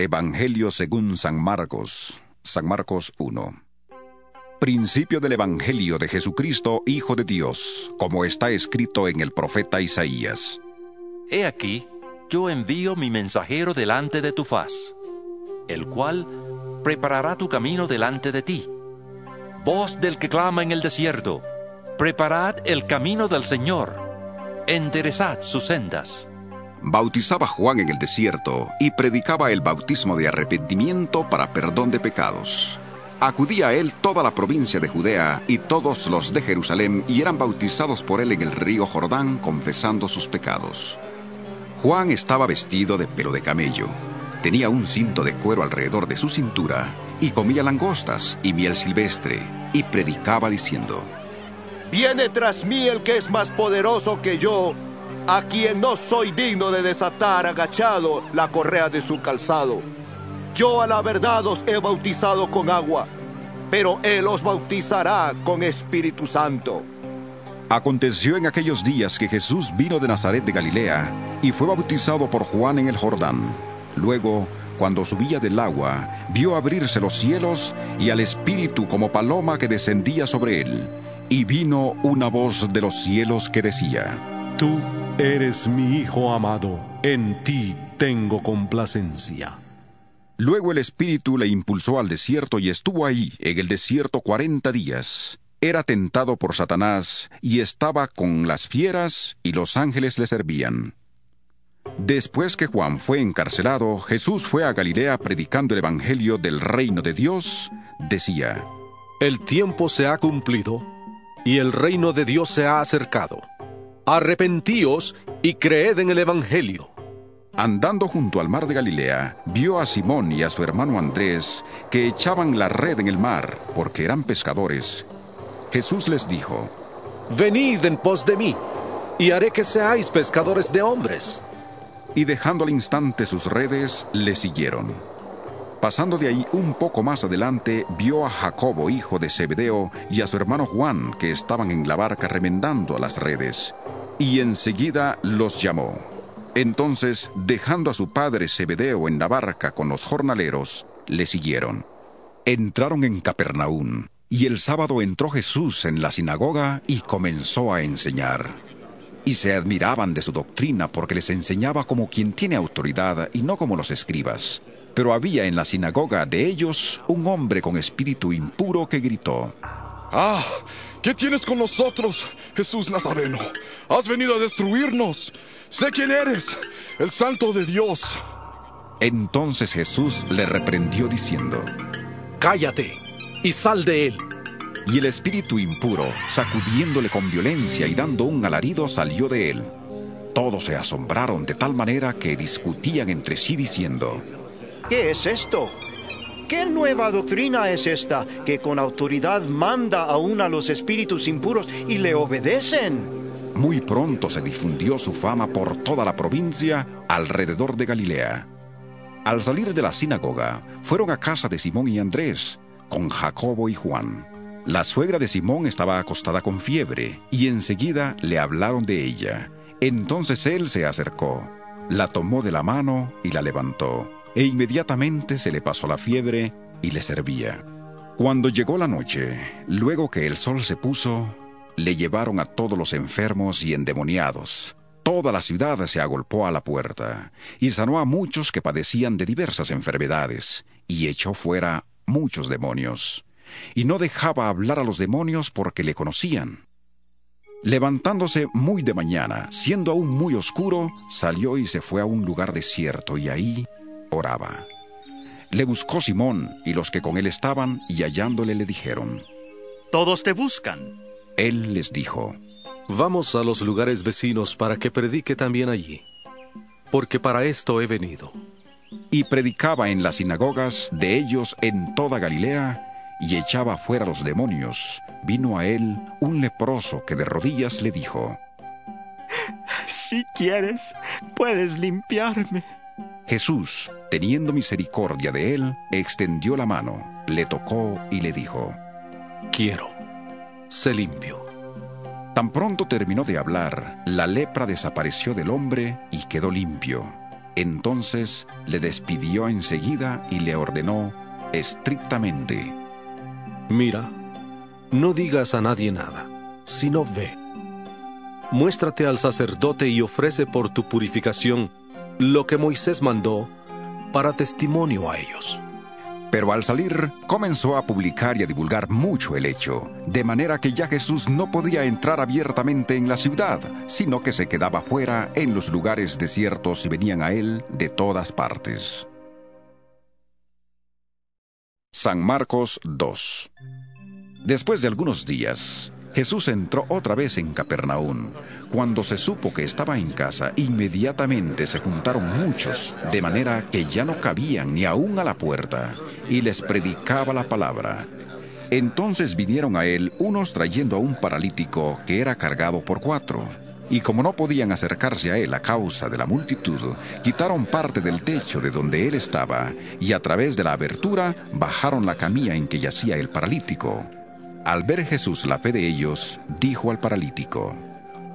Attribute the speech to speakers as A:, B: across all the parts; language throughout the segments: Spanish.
A: Evangelio según San Marcos. San Marcos 1. Principio del Evangelio de Jesucristo, Hijo de Dios, como está escrito en el profeta Isaías.
B: He aquí, yo envío mi mensajero delante de tu faz, el cual preparará tu camino delante de ti. Voz del que clama en el desierto, preparad el camino del Señor, enderezad sus sendas.
A: Bautizaba Juan en el desierto y predicaba el bautismo de arrepentimiento para perdón de pecados. Acudía a él toda la provincia de Judea y todos los de Jerusalén y eran bautizados por él en el río Jordán, confesando sus pecados. Juan estaba vestido de pelo de camello, tenía un cinto de cuero alrededor de su cintura y comía langostas y miel silvestre y predicaba diciendo:
C: Viene tras mí el que es más poderoso que yo, a quien no soy digno de desatar agachado la correa de su calzado. Yo a la verdad os he bautizado con agua, pero él os bautizará con Espíritu Santo.
A: Aconteció en aquellos días que Jesús vino de Nazaret de Galilea y fue bautizado por Juan en el Jordán. Luego, cuando subía del agua, vio abrirse los cielos y al Espíritu como paloma que descendía sobre él. Y vino una voz de los cielos que decía:
D: Tú eres mi Hijo amado, en ti tengo complacencia.
A: Luego el Espíritu le impulsó al desierto y estuvo ahí, en el desierto 40 días. Era tentado por Satanás y estaba con las fieras y los ángeles le servían. Después que Juan fue encarcelado, Jesús fue a Galilea predicando el Evangelio del reino de Dios. Decía:
D: El tiempo se ha cumplido y el reino de Dios se ha acercado. Arrepentíos y creed en el Evangelio.
A: Andando junto al mar de Galilea, vio a Simón y a su hermano Andrés, que echaban la red en el mar, porque eran pescadores. Jesús les dijo:
D: Venid en pos de mí, y haré que seáis pescadores de hombres.
A: Y dejando al instante sus redes, le siguieron. Pasando de ahí un poco más adelante, vio a Jacobo, hijo de Zebedeo, y a su hermano Juan, que estaban en la barca remendando las redes. Y enseguida los llamó. Entonces, dejando a su padre Zebedeo en la barca con los jornaleros, le siguieron. Entraron en Capernaum, y el sábado entró Jesús en la sinagoga y comenzó a enseñar. Y se admiraban de su doctrina porque les enseñaba como quien tiene autoridad y no como los escribas. Pero había en la sinagoga de ellos un hombre con espíritu impuro que gritó:
E: ¡Ah! ¿Qué tienes con nosotros, Jesús Nazareno? ¿Has venido a destruirnos? Sé quién eres, el Santo de Dios.
A: Entonces Jesús le reprendió diciendo:
D: Cállate y sal de él.
A: Y el espíritu impuro, sacudiéndole con violencia y dando un alarido, salió de él. Todos se asombraron de tal manera que discutían entre sí diciendo:
F: ¿Qué es esto? ¿Qué nueva doctrina es esta que con autoridad manda aún a los espíritus impuros y le obedecen?
A: Muy pronto se difundió su fama por toda la provincia alrededor de Galilea. Al salir de la sinagoga, fueron a casa de Simón y Andrés, con Jacobo y Juan. La suegra de Simón estaba acostada con fiebre, y enseguida le hablaron de ella. Entonces él se acercó, la tomó de la mano y la levantó, e inmediatamente se le pasó la fiebre y le servía. Cuando llegó la noche, luego que el sol se puso, le llevaron a todos los enfermos y endemoniados. Toda la ciudad se agolpó a la puerta, y sanó a muchos que padecían de diversas enfermedades, y echó fuera muchos demonios. Y no dejaba hablar a los demonios porque le conocían. Levantándose muy de mañana, siendo aún muy oscuro, salió y se fue a un lugar desierto, y ahí oraba. Le buscó Simón y los que con él estaban, y hallándole le dijeron:
G: Todos te buscan.
A: Él les dijo:
D: Vamos a los lugares vecinos para que predique también allí, porque para esto he venido.
A: Y predicaba en las sinagogas de ellos en toda Galilea, y echaba fuera los demonios. Vino a él un leproso que de rodillas le dijo:
G: Si quieres, puedes limpiarme.
A: Jesús, teniendo misericordia de él, extendió la mano, le tocó y le dijo:
D: Quiero, sé limpio.
A: Tan pronto terminó de hablar, la lepra desapareció del hombre y quedó limpio. Entonces le despidió enseguida y le ordenó estrictamente:
D: Mira, no digas a nadie nada, sino ve. Muéstrate al sacerdote y ofrece por tu purificación lo que Moisés mandó para testimonio a ellos.
A: Pero al salir, comenzó a publicar y a divulgar mucho el hecho, de manera que ya Jesús no podía entrar abiertamente en la ciudad, sino que se quedaba fuera en los lugares desiertos y venían a él de todas partes. San Marcos 2. Después de algunos días, Jesús entró otra vez en Capernaum. Cuando se supo que estaba en casa, inmediatamente se juntaron muchos, de manera que ya no cabían ni aún a la puerta, y les predicaba la palabra. Entonces vinieron a él unos trayendo a un paralítico que era cargado por 4. Y como no podían acercarse a él a causa de la multitud, quitaron parte del techo de donde él estaba, y a través de la abertura bajaron la camilla en que yacía el paralítico. Al ver Jesús la fe de ellos, dijo al paralítico: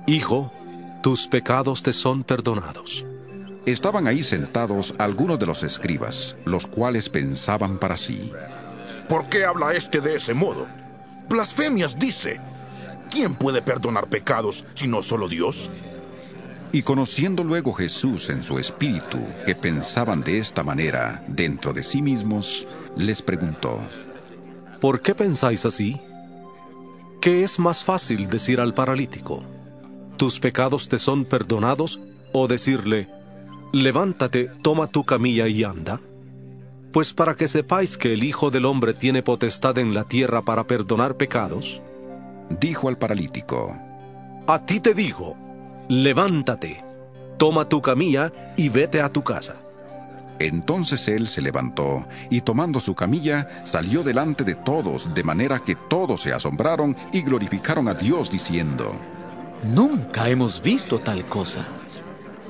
D: Hijo, tus pecados te son perdonados.
A: Estaban ahí sentados algunos de los escribas, los cuales pensaban para sí:
E: ¿Por qué habla este de ese modo? Blasfemias dice. ¿Quién puede perdonar pecados sino solo Dios?
A: Y conociendo luego Jesús en su espíritu que pensaban de esta manera dentro de sí mismos, les preguntó:
D: ¿Por qué pensáis así? ¿Qué es más fácil decir al paralítico: tus pecados te son perdonados, o decirle: levántate, toma tu camilla y anda? Pues para que sepáis que el Hijo del Hombre tiene potestad en la tierra para perdonar pecados,
A: dijo al paralítico:
D: a ti te digo, levántate, toma tu camilla y vete a tu casa.
A: Entonces él se levantó, y tomando su camilla, salió delante de todos, de manera que todos se asombraron y glorificaron a Dios, diciendo:
H: Nunca hemos visto tal cosa.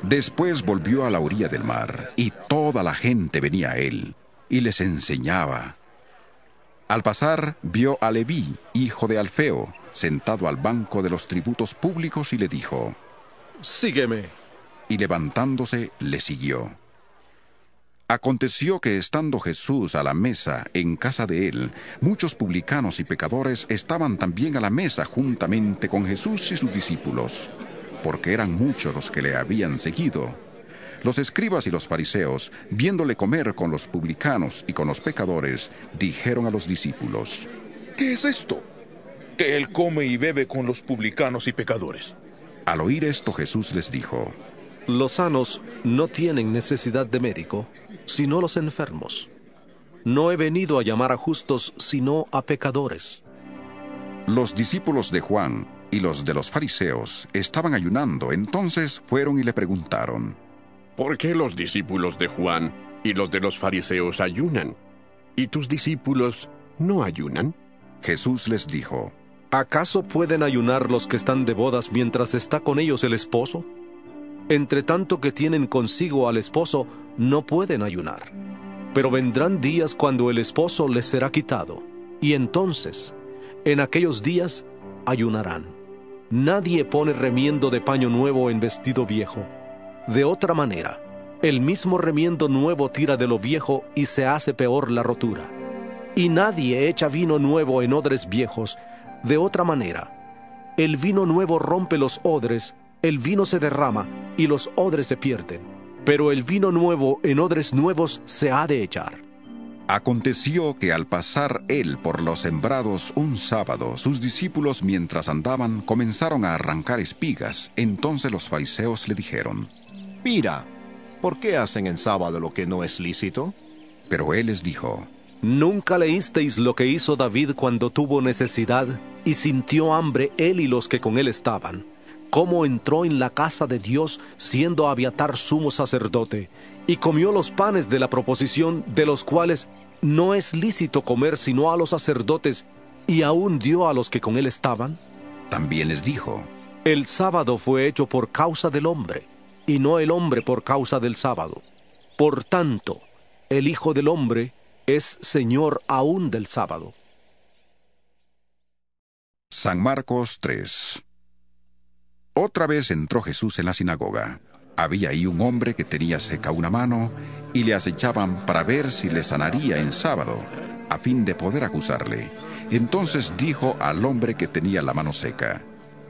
A: Después volvió a la orilla del mar, y toda la gente venía a él, y les enseñaba. Al pasar, vio a Leví, hijo de Alfeo, sentado al banco de los tributos públicos, y le dijo:
D: sígueme.
A: Y levantándose, le siguió. Aconteció que estando Jesús a la mesa en casa de él, muchos publicanos y pecadores estaban también a la mesa juntamente con Jesús y sus discípulos, porque eran muchos los que le habían seguido. Los escribas y los fariseos, viéndole comer con los publicanos y con los pecadores, dijeron a los discípulos:
E: ¿Qué es esto? Que él come y bebe con los publicanos y pecadores.
A: Al oír esto, Jesús les dijo:
D: los sanos no tienen necesidad de médico, sino los enfermos. No he venido a llamar a justos, sino a pecadores.
A: Los discípulos de Juan y los de los fariseos estaban ayunando. Entonces fueron y le preguntaron:
I: ¿por qué los discípulos de Juan y los de los fariseos ayunan, y tus discípulos no ayunan?
A: Jesús les dijo:
D: ¿acaso pueden ayunar los que están de bodas mientras está con ellos el esposo? Entre tanto que tienen consigo al esposo, no pueden ayunar. Pero vendrán días cuando el esposo les será quitado, y entonces, en aquellos días, ayunarán. Nadie pone remiendo de paño nuevo en vestido viejo. De otra manera, el mismo remiendo nuevo tira de lo viejo y se hace peor la rotura. Y nadie echa vino nuevo en odres viejos. De otra manera, el vino nuevo rompe los odres, el vino se derrama y los odres se pierden. Pero el vino nuevo en odres nuevos se ha de echar.
A: Aconteció que al pasar él por los sembrados un sábado, sus discípulos mientras andaban comenzaron a arrancar espigas. Entonces los fariseos le dijeron:
C: mira, ¿por qué hacen en sábado lo que no es lícito?
A: Pero él les dijo:
D: ¿nunca leísteis lo que hizo David cuando tuvo necesidad y sintió hambre él y los que con él estaban? Cómo entró en la casa de Dios siendo Abiatar sumo sacerdote, y comió los panes de la proposición, de los cuales no es lícito comer sino a los sacerdotes, y aún dio a los que con él estaban.
A: También les dijo:
D: el sábado fue hecho por causa del hombre, y no el hombre por causa del sábado. Por tanto, el Hijo del Hombre es Señor aún del sábado.
A: San Marcos 3. Otra vez entró Jesús en la sinagoga. Había ahí un hombre que tenía seca una mano y le acechaban para ver si le sanaría en sábado, a fin de poder acusarle. Entonces dijo al hombre que tenía la mano seca: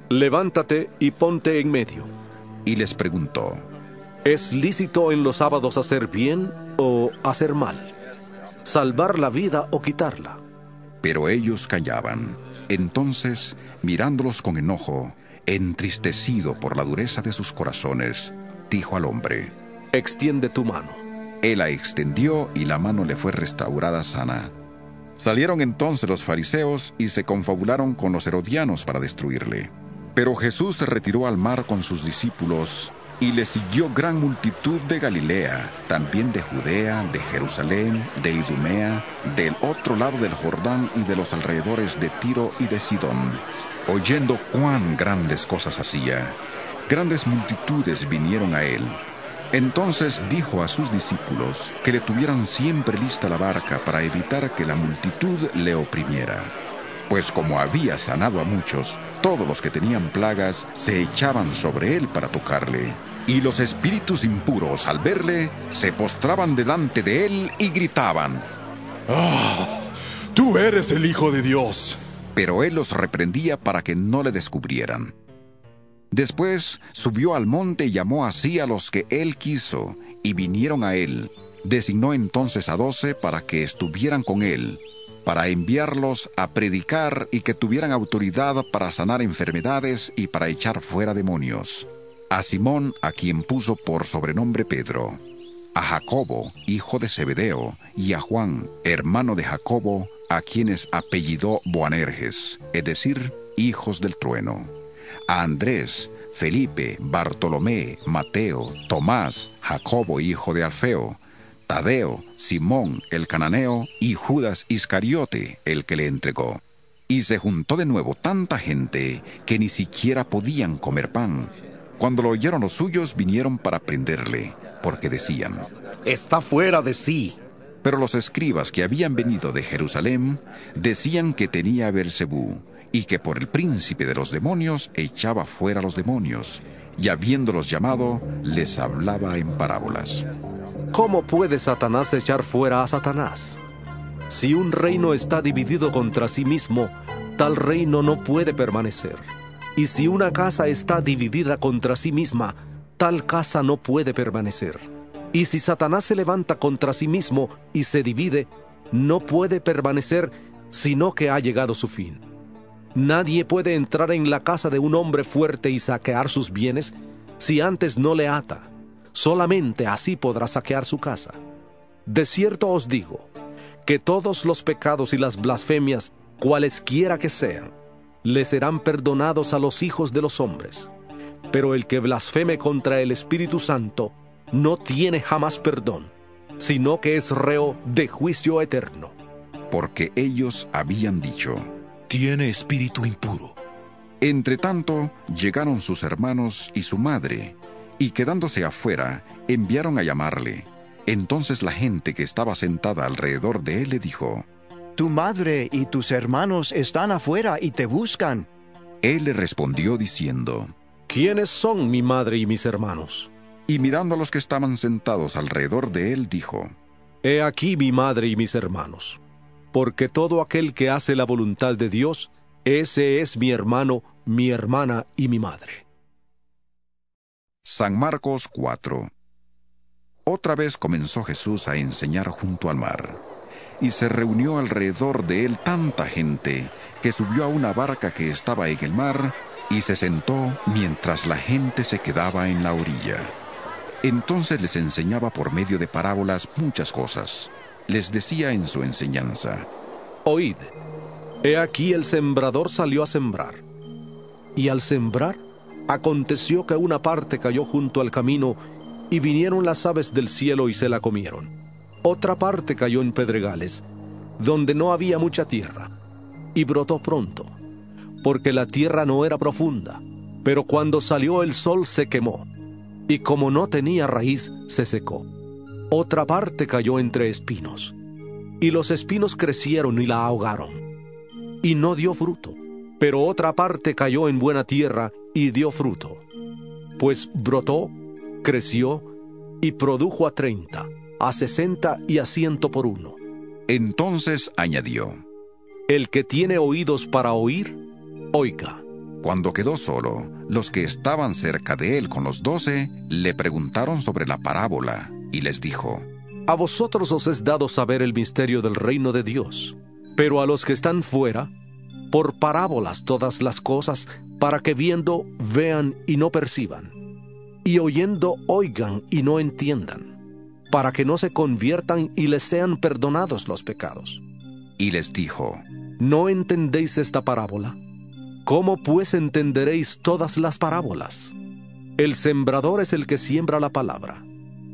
D: Levántate y ponte en medio.
A: Y les preguntó:
D: ¿Es lícito en los sábados hacer bien o hacer mal? ¿Salvar la vida o quitarla?
A: Pero ellos callaban. Entonces, mirándolos con enojo, entristecido por la dureza de sus corazones, dijo al hombre:
D: Extiende tu mano.
A: Él la extendió y la mano le fue restaurada sana. Salieron entonces los fariseos y se confabularon con los herodianos para destruirle. Pero Jesús se retiró al mar con sus discípulos, y le siguió gran multitud de Galilea, también de Judea, de Jerusalén, de Idumea, del otro lado del Jordán y de los alrededores de Tiro y de Sidón. Oyendo cuán grandes cosas hacía, grandes multitudes vinieron a él. Entonces dijo a sus discípulos que le tuvieran siempre lista la barca para evitar que la multitud le oprimiera. Pues como había sanado a muchos, todos los que tenían plagas se echaban sobre él para tocarle. Y los espíritus impuros, al verle, se postraban delante de él y gritaban:
E: ¡Ah! ¡Tú eres el Hijo de Dios!
A: Pero él los reprendía para que no le descubrieran. Después subió al monte y llamó así a los que él quiso, y vinieron a él. Designó entonces a 12 para que estuvieran con él, para enviarlos a predicar y que tuvieran autoridad para sanar enfermedades y para echar fuera demonios. A Simón, a quien puso por sobrenombre Pedro, a Jacobo, hijo de Zebedeo, y a Juan, hermano de Jacobo, a quienes apellidó Boanerges, es decir, hijos del trueno, a Andrés, Felipe, Bartolomé, Mateo, Tomás, Jacobo, hijo de Alfeo, Tadeo, Simón el cananeo y Judas Iscariote, el que le entregó. Y se juntó de nuevo tanta gente que ni siquiera podían comer pan. Cuando lo oyeron los suyos, vinieron para prenderle, porque decían:
J: Está fuera de sí.
A: Pero los escribas que habían venido de Jerusalén decían que tenía Beelzebú, y que por el príncipe de los demonios echaba fuera los demonios, y habiéndolos llamado, les hablaba en parábolas.
D: ¿Cómo puede Satanás echar fuera a Satanás? Si un reino está dividido contra sí mismo, tal reino no puede permanecer. Y si una casa está dividida contra sí misma, tal casa no puede permanecer. Y si Satanás se levanta contra sí mismo y se divide, no puede permanecer, sino que ha llegado su fin. Nadie puede entrar en la casa de un hombre fuerte y saquear sus bienes si antes no le ata. Solamente así podrá saquear su casa. De cierto os digo, que todos los pecados y las blasfemias, cualesquiera que sean, le serán perdonados a los hijos de los hombres. Pero el que blasfeme contra el Espíritu Santo no tiene jamás perdón, sino que es reo de juicio eterno.
A: Porque ellos habían dicho:
J: Tiene espíritu impuro.
A: Entretanto, llegaron sus hermanos y su madre, y quedándose afuera, enviaron a llamarle. Entonces la gente que estaba sentada alrededor de él le dijo:
F: Tu madre y tus hermanos están afuera y te buscan.
A: Él le respondió diciendo:
D: ¿Quiénes son mi madre y mis hermanos?
A: Y mirando a los que estaban sentados alrededor de él, dijo:
D: He aquí mi madre y mis hermanos. Porque todo aquel que hace la voluntad de Dios, ese es mi hermano, mi hermana y mi madre.
A: San Marcos 4. Otra vez comenzó Jesús a enseñar junto al mar, y se reunió alrededor de él tanta gente que subió a una barca que estaba en el mar y se sentó mientras la gente se quedaba en la orilla. Entonces les enseñaba por medio de parábolas muchas cosas. Les decía en su enseñanza:
D: Oíd, he aquí el sembrador salió a sembrar. Y al sembrar, aconteció que una parte cayó junto al camino, y vinieron las aves del cielo y se la comieron. Otra parte cayó en pedregales, donde no había mucha tierra, y brotó pronto, porque la tierra no era profunda. Pero cuando salió el sol se quemó, y como no tenía raíz, se secó. Otra parte cayó entre espinos, y los espinos crecieron y la ahogaron, y no dio fruto. Pero otra parte cayó en buena tierra y dio fruto, pues brotó creció y produjo a 30, a 60 y a 100 por uno.
A: Entonces añadió:
D: El que tiene oídos para oír, oiga.
A: Cuando quedó solo, los que estaban cerca de él con los 12 le preguntaron sobre la parábola, y les dijo:
D: A vosotros os es dado saber el misterio del reino de Dios, pero a los que están fuera, por parábolas todas las cosas, para que viendo vean y no perciban, y oyendo oigan y no entiendan, para que no se conviertan y les sean perdonados los pecados.
A: Y les dijo:
D: ¿No entendéis esta parábola? ¿Cómo pues entenderéis todas las parábolas? El sembrador es el que siembra la palabra.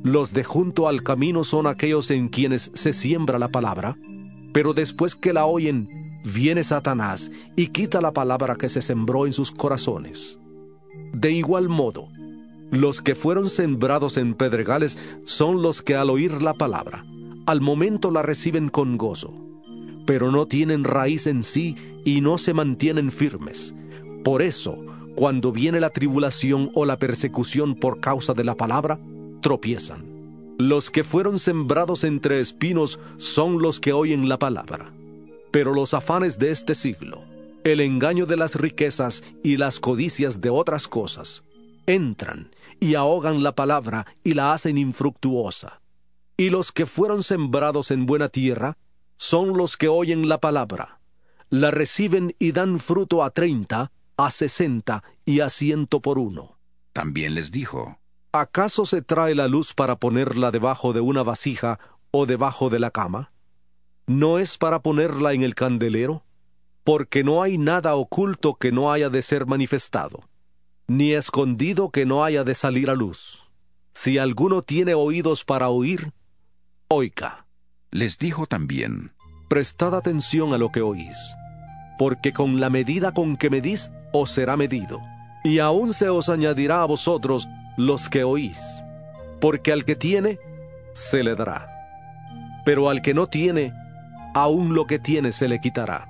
D: Los de junto al camino son aquellos en quienes se siembra la palabra, pero después que la oyen, viene Satanás y quita la palabra que se sembró en sus corazones. De igual modo, los que fueron sembrados en pedregales son los que al oír la palabra, al momento la reciben con gozo, pero no tienen raíz en sí y no se mantienen firmes. Por eso, cuando viene la tribulación o la persecución por causa de la palabra, tropiezan. Los que fueron sembrados entre espinos son los que oyen la palabra. Pero los afanes de este siglo, el engaño de las riquezas y las codicias de otras cosas, entran y ahogan la palabra y la hacen infructuosa. Y los que fueron sembrados en buena tierra son los que oyen la palabra, la reciben y dan fruto a 30, a 60 y a 100 por uno.
A: También les dijo:
D: ¿Acaso se trae la luz para ponerla debajo de una vasija o debajo de la cama? ¿No es para ponerla en el candelero? Porque no hay nada oculto que no haya de ser manifestado, ni escondido que no haya de salir a luz. Si alguno tiene oídos para oír, oiga.
A: Les dijo también:
D: Prestad atención a lo que oís, porque con la medida con que medís os será medido, y aún se os añadirá a vosotros los que oís. Porque al que tiene, se le dará, pero al que no tiene, aún lo que tiene se le quitará.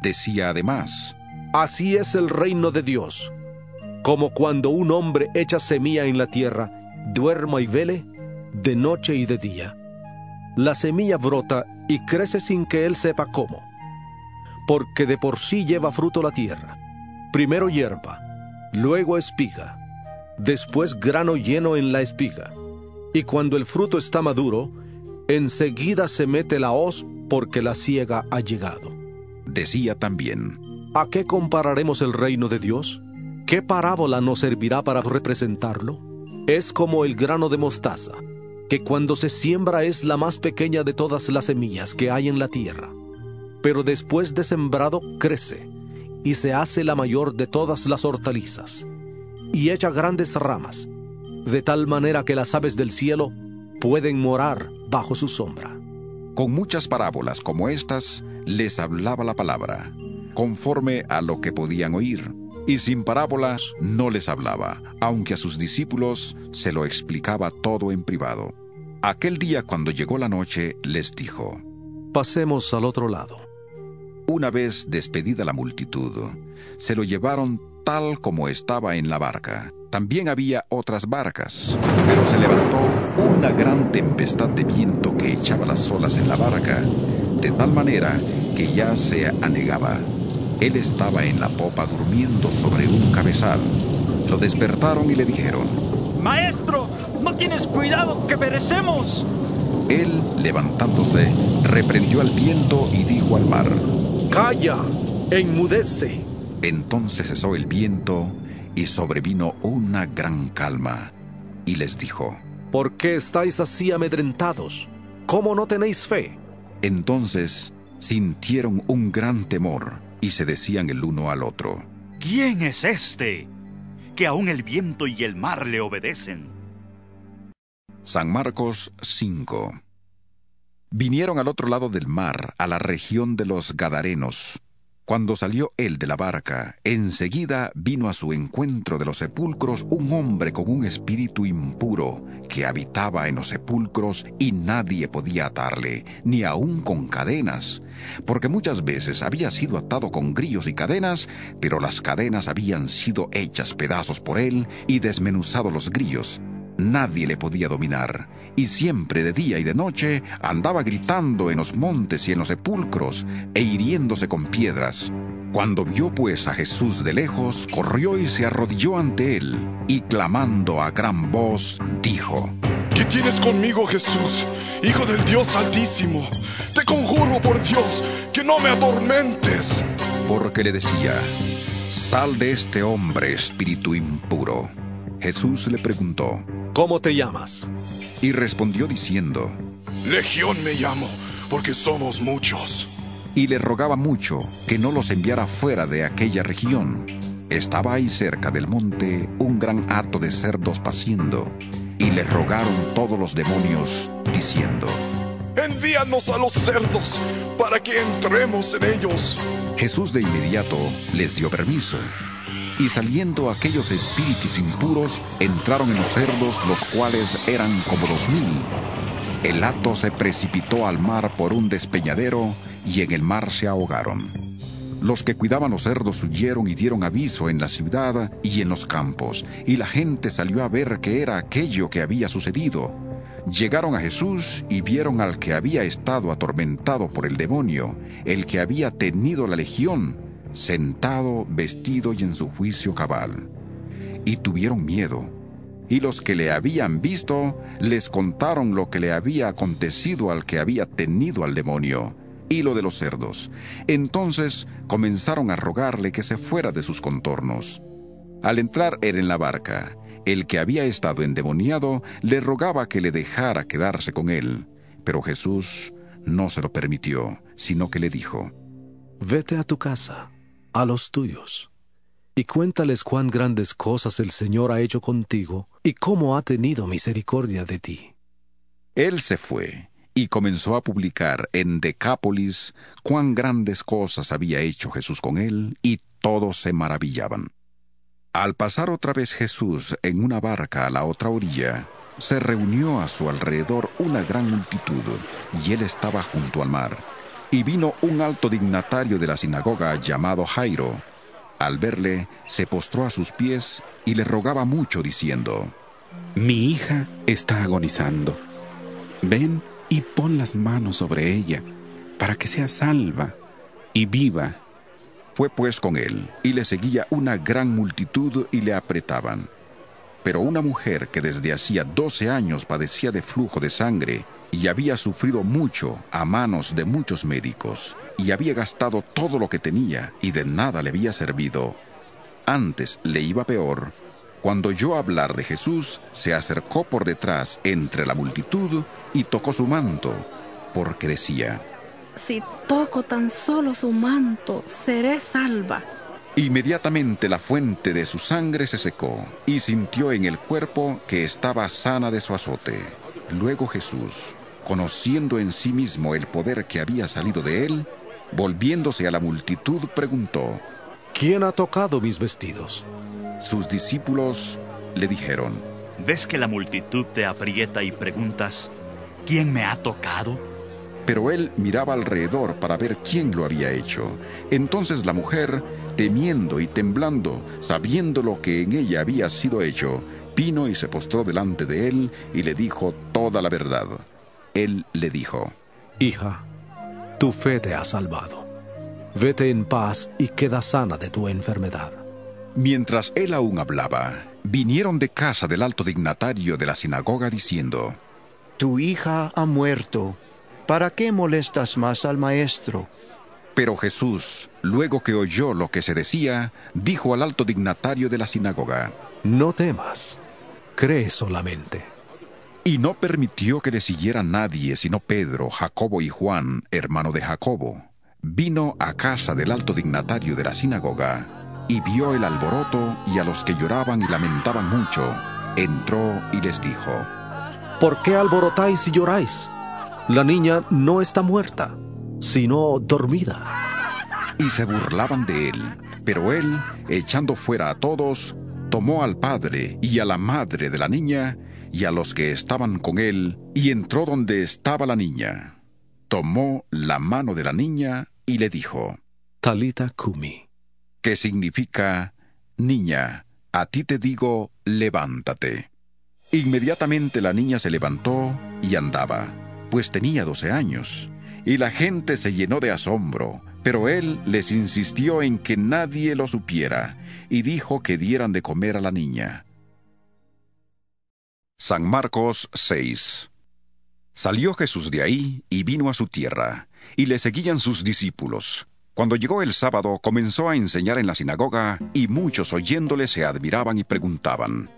A: Decía además:
D: Así es el reino de Dios, como cuando un hombre echa semilla en la tierra, duerma y vele, de noche y de día. La semilla brota y crece sin que él sepa cómo, porque de por sí lleva fruto la tierra. Primero hierba, luego espiga, después grano lleno en la espiga. Y cuando el fruto está maduro, enseguida se mete la hoz, porque la siega ha llegado.
A: Decía también:
D: ¿A qué compararemos el reino de Dios? ¿Qué parábola nos servirá para representarlo? Es como el grano de mostaza, que cuando se siembra es la más pequeña de todas las semillas que hay en la tierra, pero después de sembrado crece, y se hace la mayor de todas las hortalizas, y echa grandes ramas, de tal manera que las aves del cielo pueden morar bajo su sombra.
A: Con muchas parábolas como estas, les hablaba la palabra, conforme a lo que podían oír, y sin parábolas no les hablaba, aunque a sus discípulos se lo explicaba todo en privado. Aquel día, cuando llegó la noche, les dijo:
D: Pasemos al otro lado.
A: Una vez despedida la multitud, se lo llevaron tal como estaba en la barca. También había otras barcas, pero se levantó una gran tempestad de viento que echaba las olas en la barca, de tal manera que ya se anegaba. Él estaba en la popa durmiendo sobre un cabezal. Lo despertaron y le dijeron:
G: ¡Maestro! ¡No tienes cuidado, que perecemos!
A: Él, levantándose, reprendió al viento y dijo al mar:
D: ¡Calla! ¡Enmudece!
A: Entonces cesó el viento y sobrevino una gran calma. Y les dijo:
D: ¿Por qué estáis así amedrentados? ¿Cómo no tenéis fe?
A: Entonces sintieron un gran temor y se decían el uno al otro:
K: ¿Quién es este, que aún el viento y el mar le obedecen?
A: San Marcos 5. Vinieron al otro lado del mar, a la región de los Gadarenos. Cuando salió él de la barca, enseguida vino a su encuentro de los sepulcros un hombre con un espíritu impuro que habitaba en los sepulcros, y nadie podía atarle, ni aun con cadenas, porque muchas veces había sido atado con grillos y cadenas, pero las cadenas habían sido hechas pedazos por él y desmenuzado los grillos. Nadie le podía dominar, y siempre de día y de noche andaba gritando en los montes y en los sepulcros, e hiriéndose con piedras. Cuando vio pues a Jesús de lejos, corrió y se arrodilló ante él, y clamando a gran voz, dijo:
E: ¿Qué tienes conmigo, Jesús, Hijo del Dios Altísimo? Te conjuro por Dios, que no me atormentes.
A: Porque le decía: sal de este hombre, espíritu impuro. Jesús le preguntó:
D: ¿cómo te llamas?
A: Y respondió diciendo:
E: Legión me llamo, porque somos muchos.
A: Y le rogaba mucho que no los enviara fuera de aquella región. Estaba ahí cerca del monte un gran hato de cerdos paciendo, y le rogaron todos los demonios, diciendo:
E: envíanos a los cerdos, para que entremos en ellos.
A: Jesús de inmediato les dio permiso. Y saliendo aquellos espíritus impuros, entraron en los cerdos, los cuales eran como 2000. El hato se precipitó al mar por un despeñadero, y en el mar se ahogaron. Los que cuidaban los cerdos huyeron y dieron aviso en la ciudad y en los campos, y la gente salió a ver qué era aquello que había sucedido. Llegaron a Jesús y vieron al que había estado atormentado por el demonio, el que había tenido la legión, sentado, vestido y en su juicio cabal. Y tuvieron miedo. Y los que le habían visto les contaron lo que le había acontecido al que había tenido al demonio, y lo de los cerdos. Entonces comenzaron a rogarle que se fuera de sus contornos. Al entrar él en la barca, el que había estado endemoniado le rogaba que le dejara quedarse con él, pero Jesús no se lo permitió, sino que le dijo:
D: vete a tu casa, a los tuyos, y cuéntales cuán grandes cosas el Señor ha hecho contigo, y cómo ha tenido misericordia de ti.
A: Él se fue, y comenzó a publicar en Decápolis cuán grandes cosas había hecho Jesús con él, y todos se maravillaban. Al pasar otra vez Jesús en una barca a la otra orilla, se reunió a su alrededor una gran multitud, y él estaba junto al mar. Y vino un alto dignatario de la sinagoga llamado Jairo. Al verle, se postró a sus pies y le rogaba mucho, diciendo:
L: mi hija está agonizando. Ven y pon las manos sobre ella, para que sea salva y viva.
A: Fue pues con él, y le seguía una gran multitud y le apretaban. Pero una mujer que desde hacía 12 años padecía de flujo de sangre, y había sufrido mucho a manos de muchos médicos, y había gastado todo lo que tenía, y de nada le había servido. Antes le iba peor. Cuando oyó hablar de Jesús, se acercó por detrás entre la multitud y tocó su manto, porque decía:
M: si toco tan solo su manto, seré salva.
A: Inmediatamente la fuente de su sangre se secó, y sintió en el cuerpo que estaba sana de su azote. Luego Jesús, conociendo en sí mismo el poder que había salido de él, volviéndose a la multitud, preguntó:
D: ¿quién ha tocado mis vestidos?
A: Sus discípulos le dijeron:
K: ¿ves que la multitud te aprieta y preguntas: ¿quién me ha tocado?
A: Pero él miraba alrededor para ver quién lo había hecho. Entonces la mujer, temiendo y temblando, sabiendo lo que en ella había sido hecho, vino y se postró delante de él y le dijo toda la verdad. Él le dijo:
D: hija, tu fe te ha salvado. Vete en paz y queda sana de tu enfermedad.
A: Mientras él aún hablaba, vinieron de casa del alto dignatario de la sinagoga diciendo:
F: tu hija ha muerto. ¿Para qué molestas más al maestro?
A: Pero Jesús, luego que oyó lo que se decía, dijo al alto dignatario de la sinagoga:
D: no temas, cree solamente.
A: Y no permitió que le siguiera nadie sino Pedro, Jacobo y Juan, hermano de Jacobo. Vino a casa del alto dignatario de la sinagoga, y vio el alboroto y a los que lloraban y lamentaban mucho. Entró y les dijo:
D: ¿por qué alborotáis y lloráis? La niña no está muerta, sino dormida.
A: Y se burlaban de él. Pero él, echando fuera a todos, tomó al padre y a la madre de la niña y a los que estaban con él, y entró donde estaba la niña. Tomó la mano de la niña y le dijo:
D: Talita cumi,
A: que significa: niña, a ti te digo, levántate. Inmediatamente la niña se levantó y andaba, pues tenía 12 años, y la gente se llenó de asombro, pero él les insistió en que nadie lo supiera, y dijo que dieran de comer a la niña. San Marcos 6. Salió Jesús de ahí y vino a su tierra, y le seguían sus discípulos. Cuando llegó el sábado, comenzó a enseñar en la sinagoga, y muchos oyéndole se admiraban y preguntaban: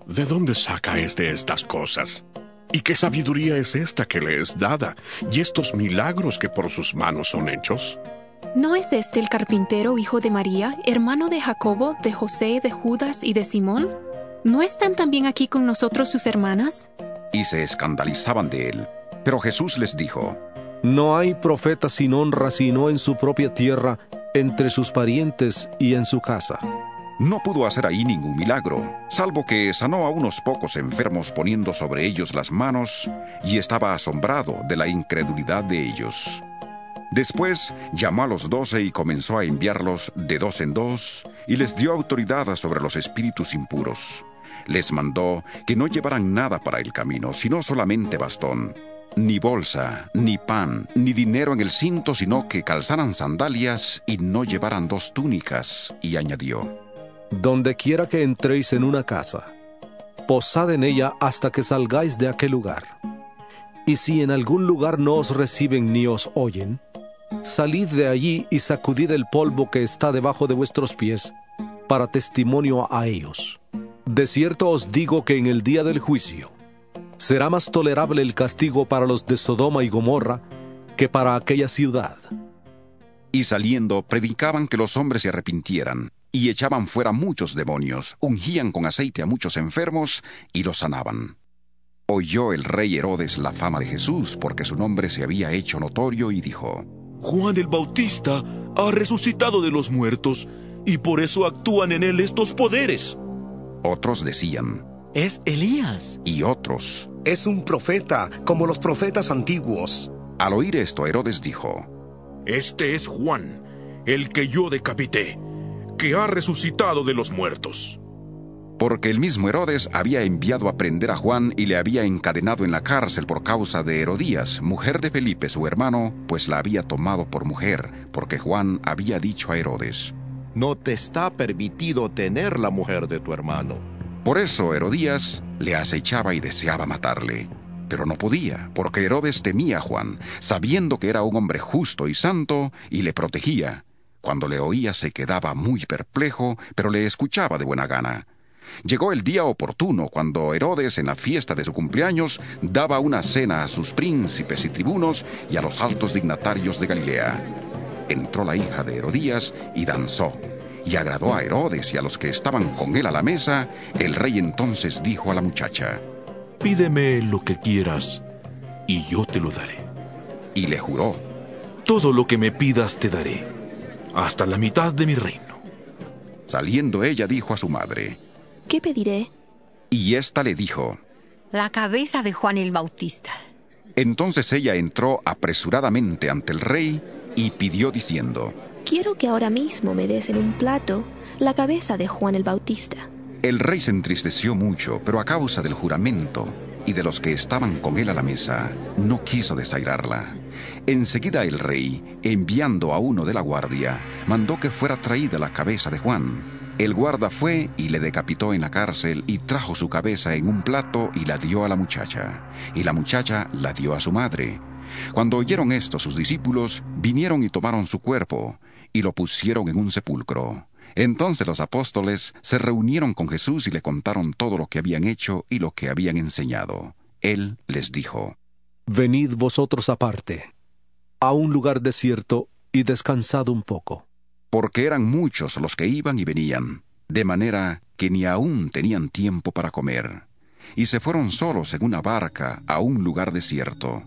I: ¿De dónde saca estas cosas? ¿Y qué sabiduría es esta que le es dada? ¿Y estos milagros que por sus manos son hechos?
N: ¿No es este el carpintero, hijo de María, hermano de Jacobo, de José, de Judas y de Simón? ¿No están también aquí con nosotros sus hermanas?
A: Y se escandalizaban de él. Pero Jesús les dijo:
D: No hay profeta sin honra sino en su propia tierra, entre sus parientes y en su casa.
A: No pudo hacer ahí ningún milagro, salvo que sanó a unos pocos enfermos poniendo sobre ellos las manos, y estaba asombrado de la incredulidad de ellos. Después llamó a los 12 y comenzó a enviarlos de 2 en 2, y les dio autoridad sobre los espíritus impuros. Les mandó que no llevaran nada para el camino, sino solamente bastón, ni bolsa, ni pan, ni dinero en el cinto, sino que calzaran sandalias y no llevaran 2 túnicas, y añadió:
D: Donde quiera que entréis en una casa, posad en ella hasta que salgáis de aquel lugar. Y si en algún lugar no os reciben ni os oyen, salid de allí y sacudid el polvo que está debajo de vuestros pies, para testimonio a ellos. De cierto os digo que en el día del juicio será más tolerable el castigo para los de Sodoma y Gomorra que para aquella ciudad.
A: Y saliendo, predicaban que los hombres se arrepintieran, y echaban fuera muchos demonios, ungían con aceite a muchos enfermos, y los sanaban. Oyó el rey Herodes la fama de Jesús, porque su nombre se había hecho notorio, y dijo:
J: Juan el Bautista ha resucitado de los muertos, y por eso actúan en él estos poderes.
A: Otros decían:
H: Es Elías.
A: Y otros:
O: Es un profeta, como los profetas antiguos.
A: Al oír esto, Herodes dijo:
J: Este es Juan, el que yo decapité, que ha resucitado de los muertos.
A: Porque el mismo Herodes había enviado a prender a Juan y le había encadenado en la cárcel por causa de Herodías, mujer de Felipe su hermano, pues la había tomado por mujer, porque Juan había dicho a Herodes:
C: No te está permitido tener la mujer de tu hermano.
A: Por eso Herodías le acechaba y deseaba matarle. Pero no podía, porque Herodes temía a Juan, sabiendo que era un hombre justo y santo, y le protegía. Cuando le oía se quedaba muy perplejo, pero le escuchaba de buena gana. Llegó el día oportuno, cuando Herodes, en la fiesta de su cumpleaños, daba una cena a sus príncipes y tribunos y a los altos dignatarios de Galilea. Entró la hija de Herodías y danzó, y agradó a Herodes y a los que estaban con él a la mesa. El rey entonces dijo a la muchacha:
J: Pídeme lo que quieras, y yo te lo daré.
A: Y le juró:
J: Todo lo que me pidas te daré, hasta la mitad de mi reino.
A: Saliendo ella dijo a su madre:
P: ¿Qué pediré?
A: Y ésta le dijo:
Q: La cabeza de Juan el Bautista.
A: Entonces ella entró apresuradamente ante el rey y pidió diciendo:
P: Quiero que ahora mismo me des en un plato la cabeza de Juan el Bautista.
A: El rey se entristeció mucho, pero a causa del juramento y de los que estaban con él a la mesa, no quiso desairarla. Enseguida el rey, enviando a uno de la guardia, mandó que fuera traída la cabeza de Juan. El guarda fue y le decapitó en la cárcel, y trajo su cabeza en un plato y la dio a la muchacha. Y la muchacha la dio a su madre. Cuando oyeron esto sus discípulos, vinieron y tomaron su cuerpo, y lo pusieron en un sepulcro. Entonces los apóstoles se reunieron con Jesús y le contaron todo lo que habían hecho y lo que habían enseñado. Él les dijo:
D: Venid vosotros aparte, a un lugar desierto, y descansad un poco.
A: Porque eran muchos los que iban y venían, de manera que ni aún tenían tiempo para comer. Y se fueron solos en una barca a un lugar desierto.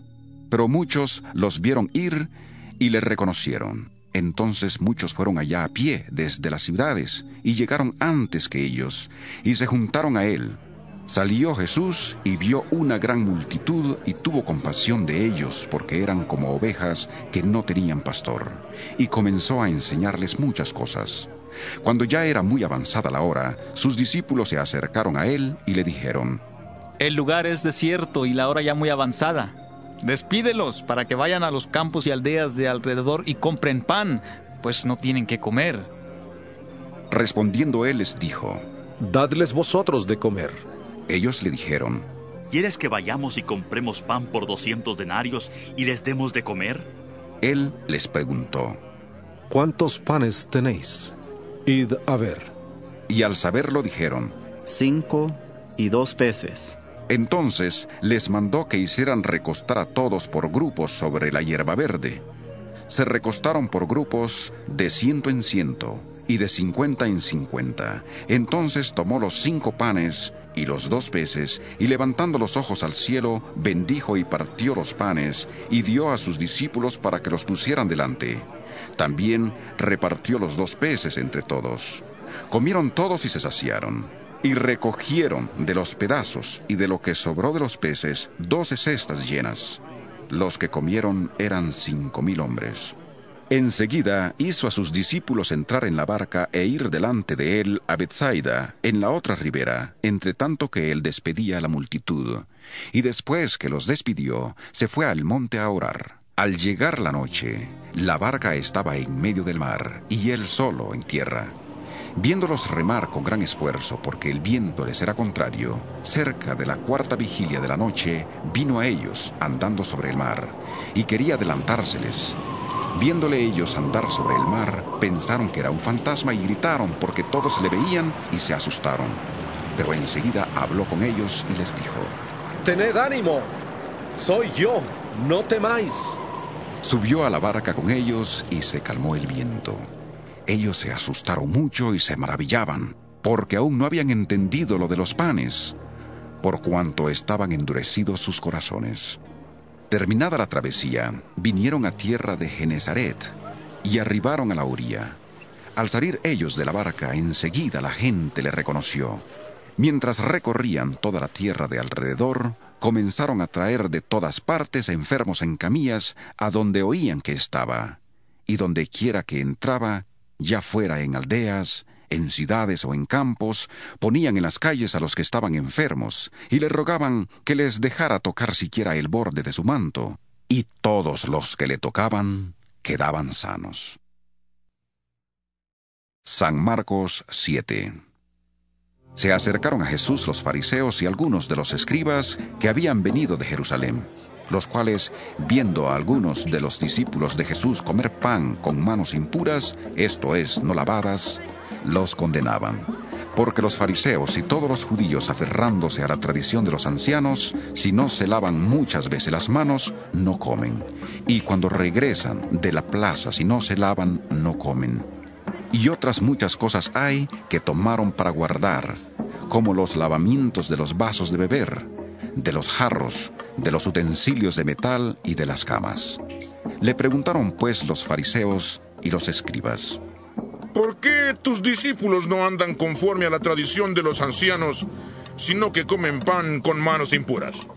A: Pero muchos los vieron ir y le reconocieron. Entonces muchos fueron allá a pie desde las ciudades, y llegaron antes que ellos, y se juntaron a él. Salió Jesús y vio una gran multitud, y tuvo compasión de ellos, porque eran como ovejas que no tenían pastor, y comenzó a enseñarles muchas cosas. Cuando ya era muy avanzada la hora, sus discípulos se acercaron a él y le dijeron:
G: El lugar es desierto y la hora ya muy avanzada. Despídelos para que vayan a los campos y aldeas de alrededor y compren pan, pues no tienen qué comer.
A: Respondiendo él les dijo:
D: Dadles vosotros de comer.
A: Ellos le dijeron:
K: ¿Quieres que vayamos y compremos pan por 200 denarios y les demos de comer?
A: Él les preguntó:
D: ¿Cuántos panes tenéis? Id a ver.
A: Y al saberlo dijeron:
R: 5 y 2 peces.
A: Entonces les mandó que hicieran recostar a todos por grupos sobre la hierba verde. Se recostaron por grupos de 100 en 100 y de 50 en 50. Entonces tomó los 5 panes y los 2 peces, y levantando los ojos al cielo, bendijo y partió los panes, y dio a sus discípulos para que los pusieran delante. También repartió los 2 peces entre todos. Comieron todos y se saciaron. Y recogieron de los pedazos y de lo que sobró de los peces 12 cestas llenas. Los que comieron eran 5,000 hombres. Enseguida hizo a sus discípulos entrar en la barca e ir delante de él a Betsaida, en la otra ribera, entre tanto que él despedía a la multitud. Y después que los despidió, se fue al monte a orar. Al llegar la noche, la barca estaba en medio del mar, y él solo en tierra. Viéndolos remar con gran esfuerzo, porque el viento les era contrario, cerca de la 4ª vigilia de la noche, vino a ellos andando sobre el mar, y quería adelantárseles. Viéndole ellos andar sobre el mar, pensaron que era un fantasma y gritaron, porque todos le veían y se asustaron. Pero enseguida habló con ellos y les dijo:
D: Tened ánimo, soy yo, no temáis.
A: Subió a la barca con ellos y se calmó el viento. Ellos se asustaron mucho y se maravillaban, porque aún no habían entendido lo de los panes, por cuanto estaban endurecidos sus corazones. Terminada la travesía, vinieron a tierra de Genesaret y arribaron a la orilla. Al salir ellos de la barca, enseguida la gente le reconoció. Mientras recorrían toda la tierra de alrededor, comenzaron a traer de todas partes enfermos en camillas a donde oían que estaba, y donde quiera que entraba, ya fuera en aldeas, en ciudades o en campos, ponían en las calles a los que estaban enfermos, y le rogaban que les dejara tocar siquiera el borde de su manto, y todos los que le tocaban quedaban sanos. San Marcos 7. Se acercaron a Jesús los fariseos y algunos de los escribas que habían venido de Jerusalén, los cuales, viendo a algunos de los discípulos de Jesús comer pan con manos impuras, esto es, no lavadas, los condenaban. Porque los fariseos y todos los judíos, aferrándose a la tradición de los ancianos, si no se lavan muchas veces las manos, no comen. Y cuando regresan de la plaza, si no se lavan, no comen. Y otras muchas cosas hay que tomaron para guardar, como los lavamientos de los vasos de beber, de los jarros, de los utensilios de metal y de las camas. Le preguntaron pues los fariseos y los escribas:
E: ¿por qué tus discípulos no andan conforme a la tradición de los ancianos, sino que comen pan con manos impuras?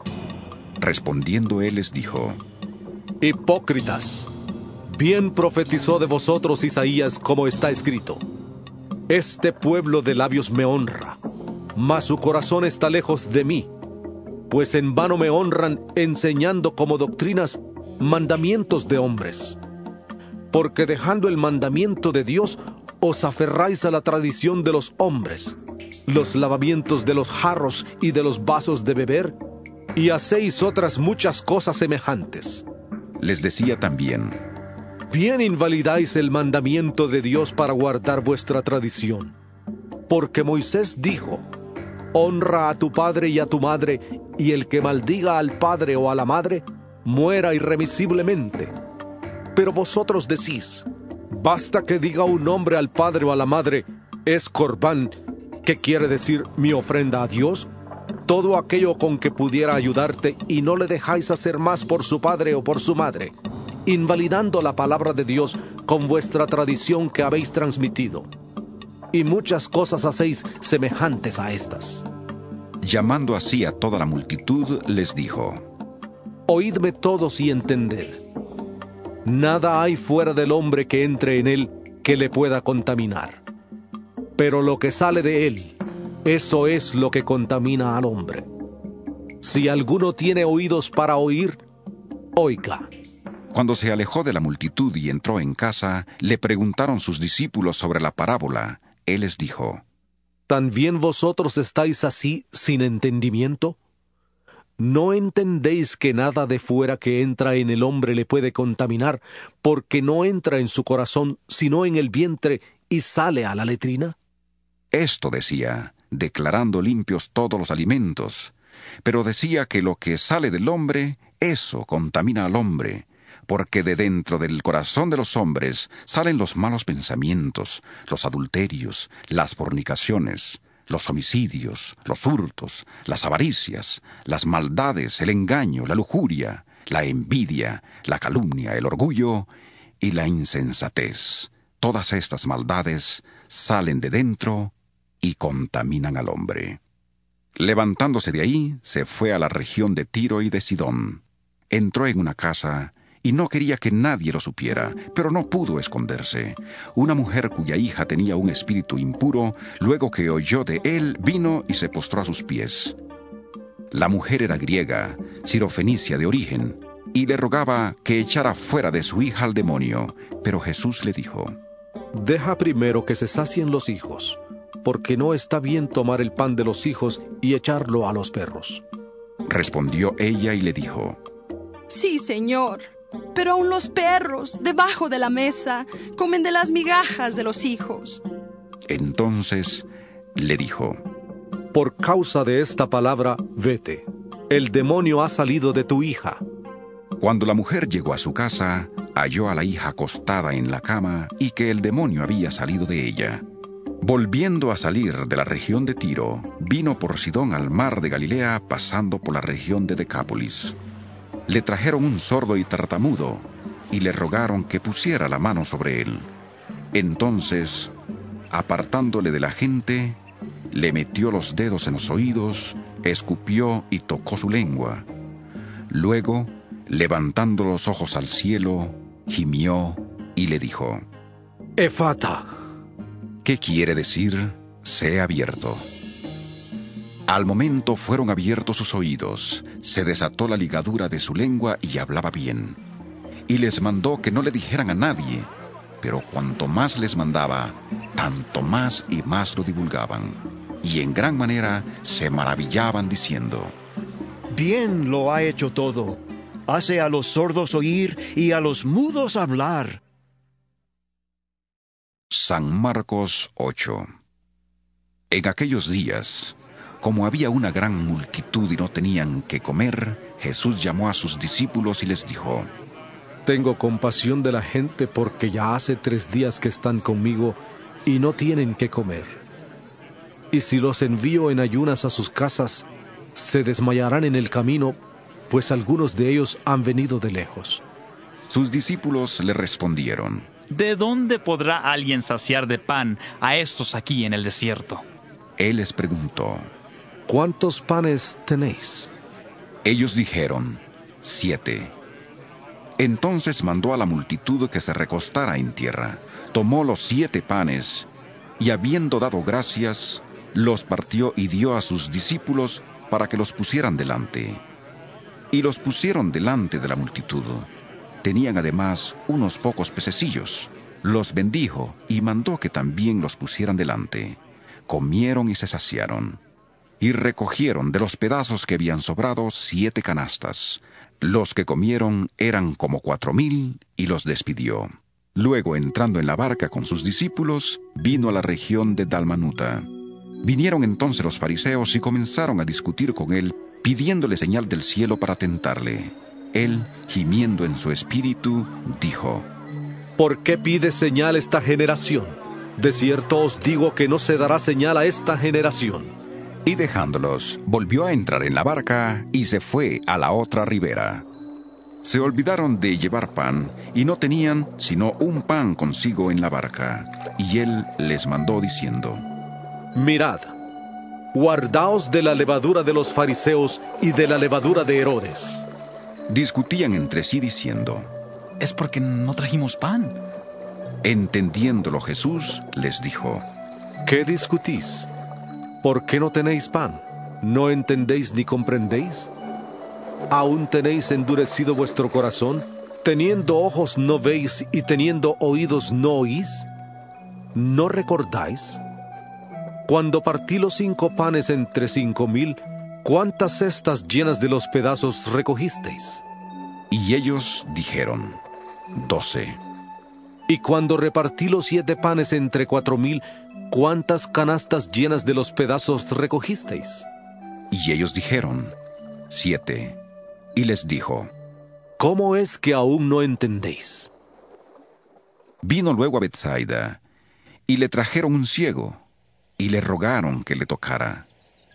A: Respondiendo él les dijo:
D: hipócritas, bien profetizó de vosotros Isaías, como está escrito: este pueblo de labios me honra, mas su corazón está lejos de mí, pues en vano me honran enseñando como doctrinas mandamientos de hombres. Porque dejando el mandamiento de Dios, os aferráis a la tradición de los hombres, los lavamientos de los jarros y de los vasos de beber, y hacéis otras muchas cosas semejantes.
A: Les decía también:
D: bien invalidáis el mandamiento de Dios para guardar vuestra tradición. Porque Moisés dijo: honra a tu padre y a tu madre, y el que maldiga al padre o a la madre, muera irremisiblemente. Pero vosotros decís: basta que diga un hombre al padre o a la madre, es corbán, que quiere decir mi ofrenda a Dios, todo aquello con que pudiera ayudarte, y no le dejáis hacer más por su padre o por su madre, invalidando la palabra de Dios con vuestra tradición que habéis transmitido. Y muchas cosas hacéis semejantes a estas.
A: Llamando así a toda la multitud, les dijo:
D: oídme todos y entended. Nada hay fuera del hombre que entre en él que le pueda contaminar. Pero lo que sale de él, eso es lo que contamina al hombre. Si alguno tiene oídos para oír, oiga.
A: Cuando se alejó de la multitud y entró en casa, le preguntaron sus discípulos sobre la parábola. Él les dijo:
D: ¿También vosotros estáis así sin entendimiento? ¿No entendéis que nada de fuera que entra en el hombre le puede contaminar, porque no entra en su corazón, sino en el vientre, y sale a la letrina?
A: Esto decía, declarando limpios todos los alimentos. Pero decía que lo que sale del hombre, eso contamina al hombre, porque de dentro del corazón de los hombres salen los malos pensamientos, los adulterios, las fornicaciones, los homicidios, los hurtos, las avaricias, las maldades, el engaño, la lujuria, la envidia, la calumnia, el orgullo y la insensatez. Todas estas maldades salen de dentro y contaminan al hombre. Levantándose de ahí, se fue a la región de Tiro y de Sidón. Entró en una casa y no quería que nadie lo supiera, pero no pudo esconderse. Una mujer cuya hija tenía un espíritu impuro, luego que oyó de él, vino y se postró a sus pies. La mujer era griega, sirofenicia de origen, y le rogaba que echara fuera de su hija al demonio. Pero Jesús le dijo:
D: Deja primero que se sacien los hijos, porque no está bien tomar el pan de los hijos y echarlo a los perros.
A: Respondió ella y le dijo:
S: Sí, Señor, pero aun los perros, debajo de la mesa, comen de las migajas de los hijos.
A: Entonces le dijo:
D: Por causa de esta palabra, vete. El demonio ha salido de tu hija.
A: Cuando la mujer llegó a su casa, halló a la hija acostada en la cama y que el demonio había salido de ella. Volviendo a salir de la región de Tiro, vino por Sidón al mar de Galilea, pasando por la región de Decápolis. Le trajeron un sordo y tartamudo, y le rogaron que pusiera la mano sobre él. Entonces, apartándole de la gente, le metió los dedos en los oídos, escupió y tocó su lengua. Luego, levantando los ojos al cielo, gimió y le dijo:
D: Efata.
A: ¿Qué quiere decir? Sea abierto. Al momento fueron abiertos sus oídos, se desató la ligadura de su lengua y hablaba bien. Y les mandó que no le dijeran a nadie, pero cuanto más les mandaba, tanto más y más lo divulgaban. Y en gran manera se maravillaban diciendo:
F: Bien lo ha hecho todo. Hace a los sordos oír y a los mudos hablar.
A: San Marcos 8. En aquellos días, como había una gran multitud y no tenían qué comer, Jesús llamó a sus discípulos y les dijo:
D: Tengo compasión de la gente porque ya hace 3 días que están conmigo y no tienen qué comer. Y si los envío en ayunas a sus casas, se desmayarán en el camino, pues algunos de ellos han venido de lejos.
A: Sus discípulos le respondieron:
G: ¿De dónde podrá alguien saciar de pan a estos aquí en el desierto?
A: Él les preguntó:
D: ¿Cuántos panes tenéis?
A: Ellos dijeron: 7. Entonces mandó a la multitud que se recostara en tierra, tomó los 7 panes, y habiendo dado gracias, los partió y dio a sus discípulos para que los pusieran delante. Y los pusieron delante de la multitud. Tenían además unos pocos pececillos. Los bendijo y mandó que también los pusieran delante. Comieron y se saciaron. Y recogieron de los pedazos que habían sobrado 7 canastas. Los que comieron eran como 4,000 y los despidió. Luego, entrando en la barca con sus discípulos, vino a la región de Dalmanuta. Vinieron entonces los fariseos y comenzaron a discutir con él, pidiéndole señal del cielo para tentarle. Él, gimiendo en su espíritu, dijo:
D: ¿Por qué pide señal esta generación? De cierto os digo que no se dará señal a esta generación.
A: Y dejándolos, volvió a entrar en la barca y se fue a la otra ribera. Se olvidaron de llevar pan y no tenían sino un pan consigo en la barca. Y él les mandó diciendo:
D: Mirad, guardaos de la levadura de los fariseos y de la levadura de Herodes.
A: Discutían entre sí diciendo:
G: Es porque no trajimos pan.
A: Entendiéndolo Jesús les dijo:
D: ¿Qué discutís? ¿Por qué no tenéis pan? ¿No entendéis ni comprendéis? ¿Aún tenéis endurecido vuestro corazón? ¿Teniendo ojos no veis y teniendo oídos no oís? ¿No recordáis? Cuando partí los 5 panes entre 5,000, ¿cuántas cestas llenas de los pedazos recogisteis?
A: Y ellos dijeron: 12.
D: Y cuando repartí los 7 panes entre 4,000, ¿cuántas canastas llenas de los pedazos recogisteis?
A: Y ellos dijeron: 7. Y les dijo:
D: ¿Cómo es que aún no entendéis?
A: Vino luego a Betsaida, y le trajeron un ciego, y le rogaron que le tocara.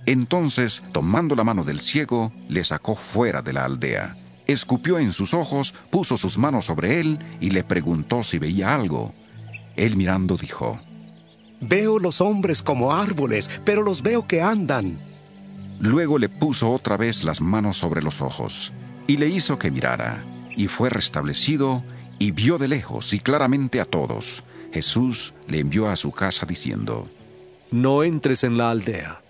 A: Entonces, tomando la mano del ciego, le sacó fuera de la aldea. Escupió en sus ojos, puso sus manos sobre él, y le preguntó si veía algo. Él mirando dijo:
O: Veo los hombres como árboles, pero los veo que andan.
A: Luego le puso otra vez las manos sobre los ojos, y le hizo que mirara, y fue restablecido, y vio de lejos y claramente a todos. Jesús le envió a su casa diciendo:
D: No entres en la aldea,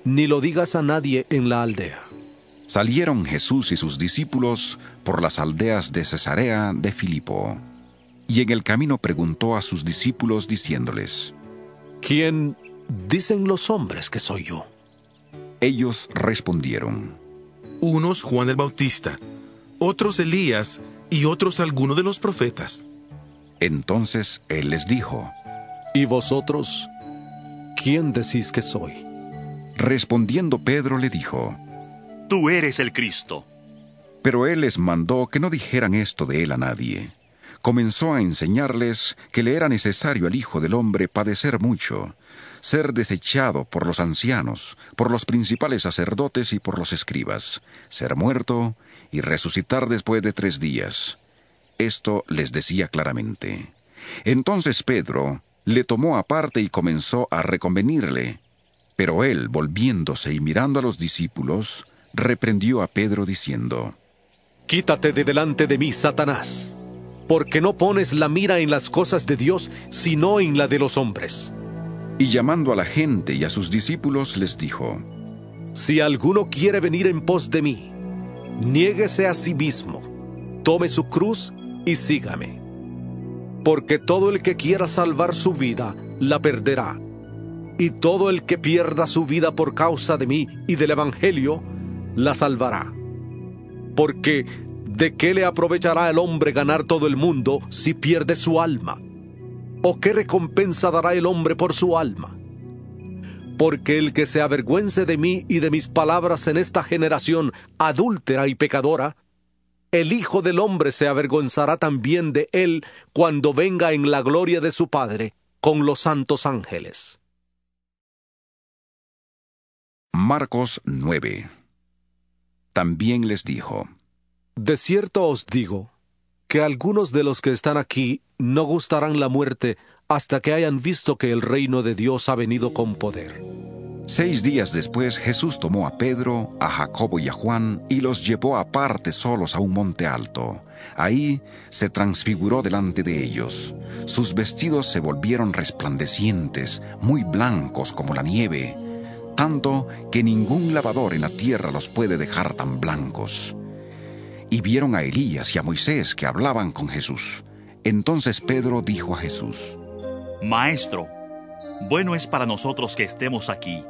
D: ni lo digas a nadie en la aldea.
A: Salieron Jesús y sus discípulos por las aldeas de Cesarea de Filipo, y en el camino preguntó a sus discípulos diciéndoles:
D: ¿Quién dicen los hombres que soy yo?
A: Ellos respondieron:
J: Unos Juan el Bautista, otros Elías y otros alguno de los profetas.
A: Entonces él les dijo:
D: ¿Y vosotros, quién decís que soy?
A: Respondiendo Pedro le dijo:
K: Tú eres el Cristo.
A: Pero él les mandó que no dijeran esto de él a nadie. Comenzó a enseñarles que le era necesario al Hijo del Hombre padecer mucho, ser desechado por los ancianos, por los principales sacerdotes y por los escribas, ser muerto y resucitar después de 3 días. Esto les decía claramente. Entonces Pedro le tomó aparte y comenzó a reconvenirle. Pero él, volviéndose y mirando a los discípulos, reprendió a Pedro diciendo:
D: Quítate de delante de mí, Satanás, porque no pones la mira en las cosas de Dios, sino en la de los hombres.
A: Y llamando a la gente y a sus discípulos les dijo:
D: Si alguno quiere venir en pos de mí, niéguese a sí mismo, tome su cruz y sígame. Porque todo el que quiera salvar su vida, la perderá. Y todo el que pierda su vida por causa de mí y del Evangelio, la salvará. Porque ¿de qué le aprovechará el hombre ganar todo el mundo si pierde su alma? ¿O qué recompensa dará el hombre por su alma? Porque el que se avergüence de mí y de mis palabras en esta generación adúltera y pecadora, el Hijo del Hombre se avergonzará también de él cuando venga en la gloria de su Padre con los santos ángeles.
A: Marcos 9. También les dijo:
D: De cierto os digo, que algunos de los que están aquí no gustarán la muerte hasta que hayan visto que el reino de Dios ha venido con poder.
A: 6 días después Jesús tomó a Pedro, a Jacobo y a Juan y los llevó aparte solos a un monte alto. Ahí se transfiguró delante de ellos. Sus vestidos se volvieron resplandecientes, muy blancos como la nieve, tanto que ningún lavador en la tierra los puede dejar tan blancos. Y vieron a Elías y a Moisés que hablaban con Jesús. Entonces Pedro dijo a Jesús:
K: Maestro, bueno es para nosotros que estemos aquí.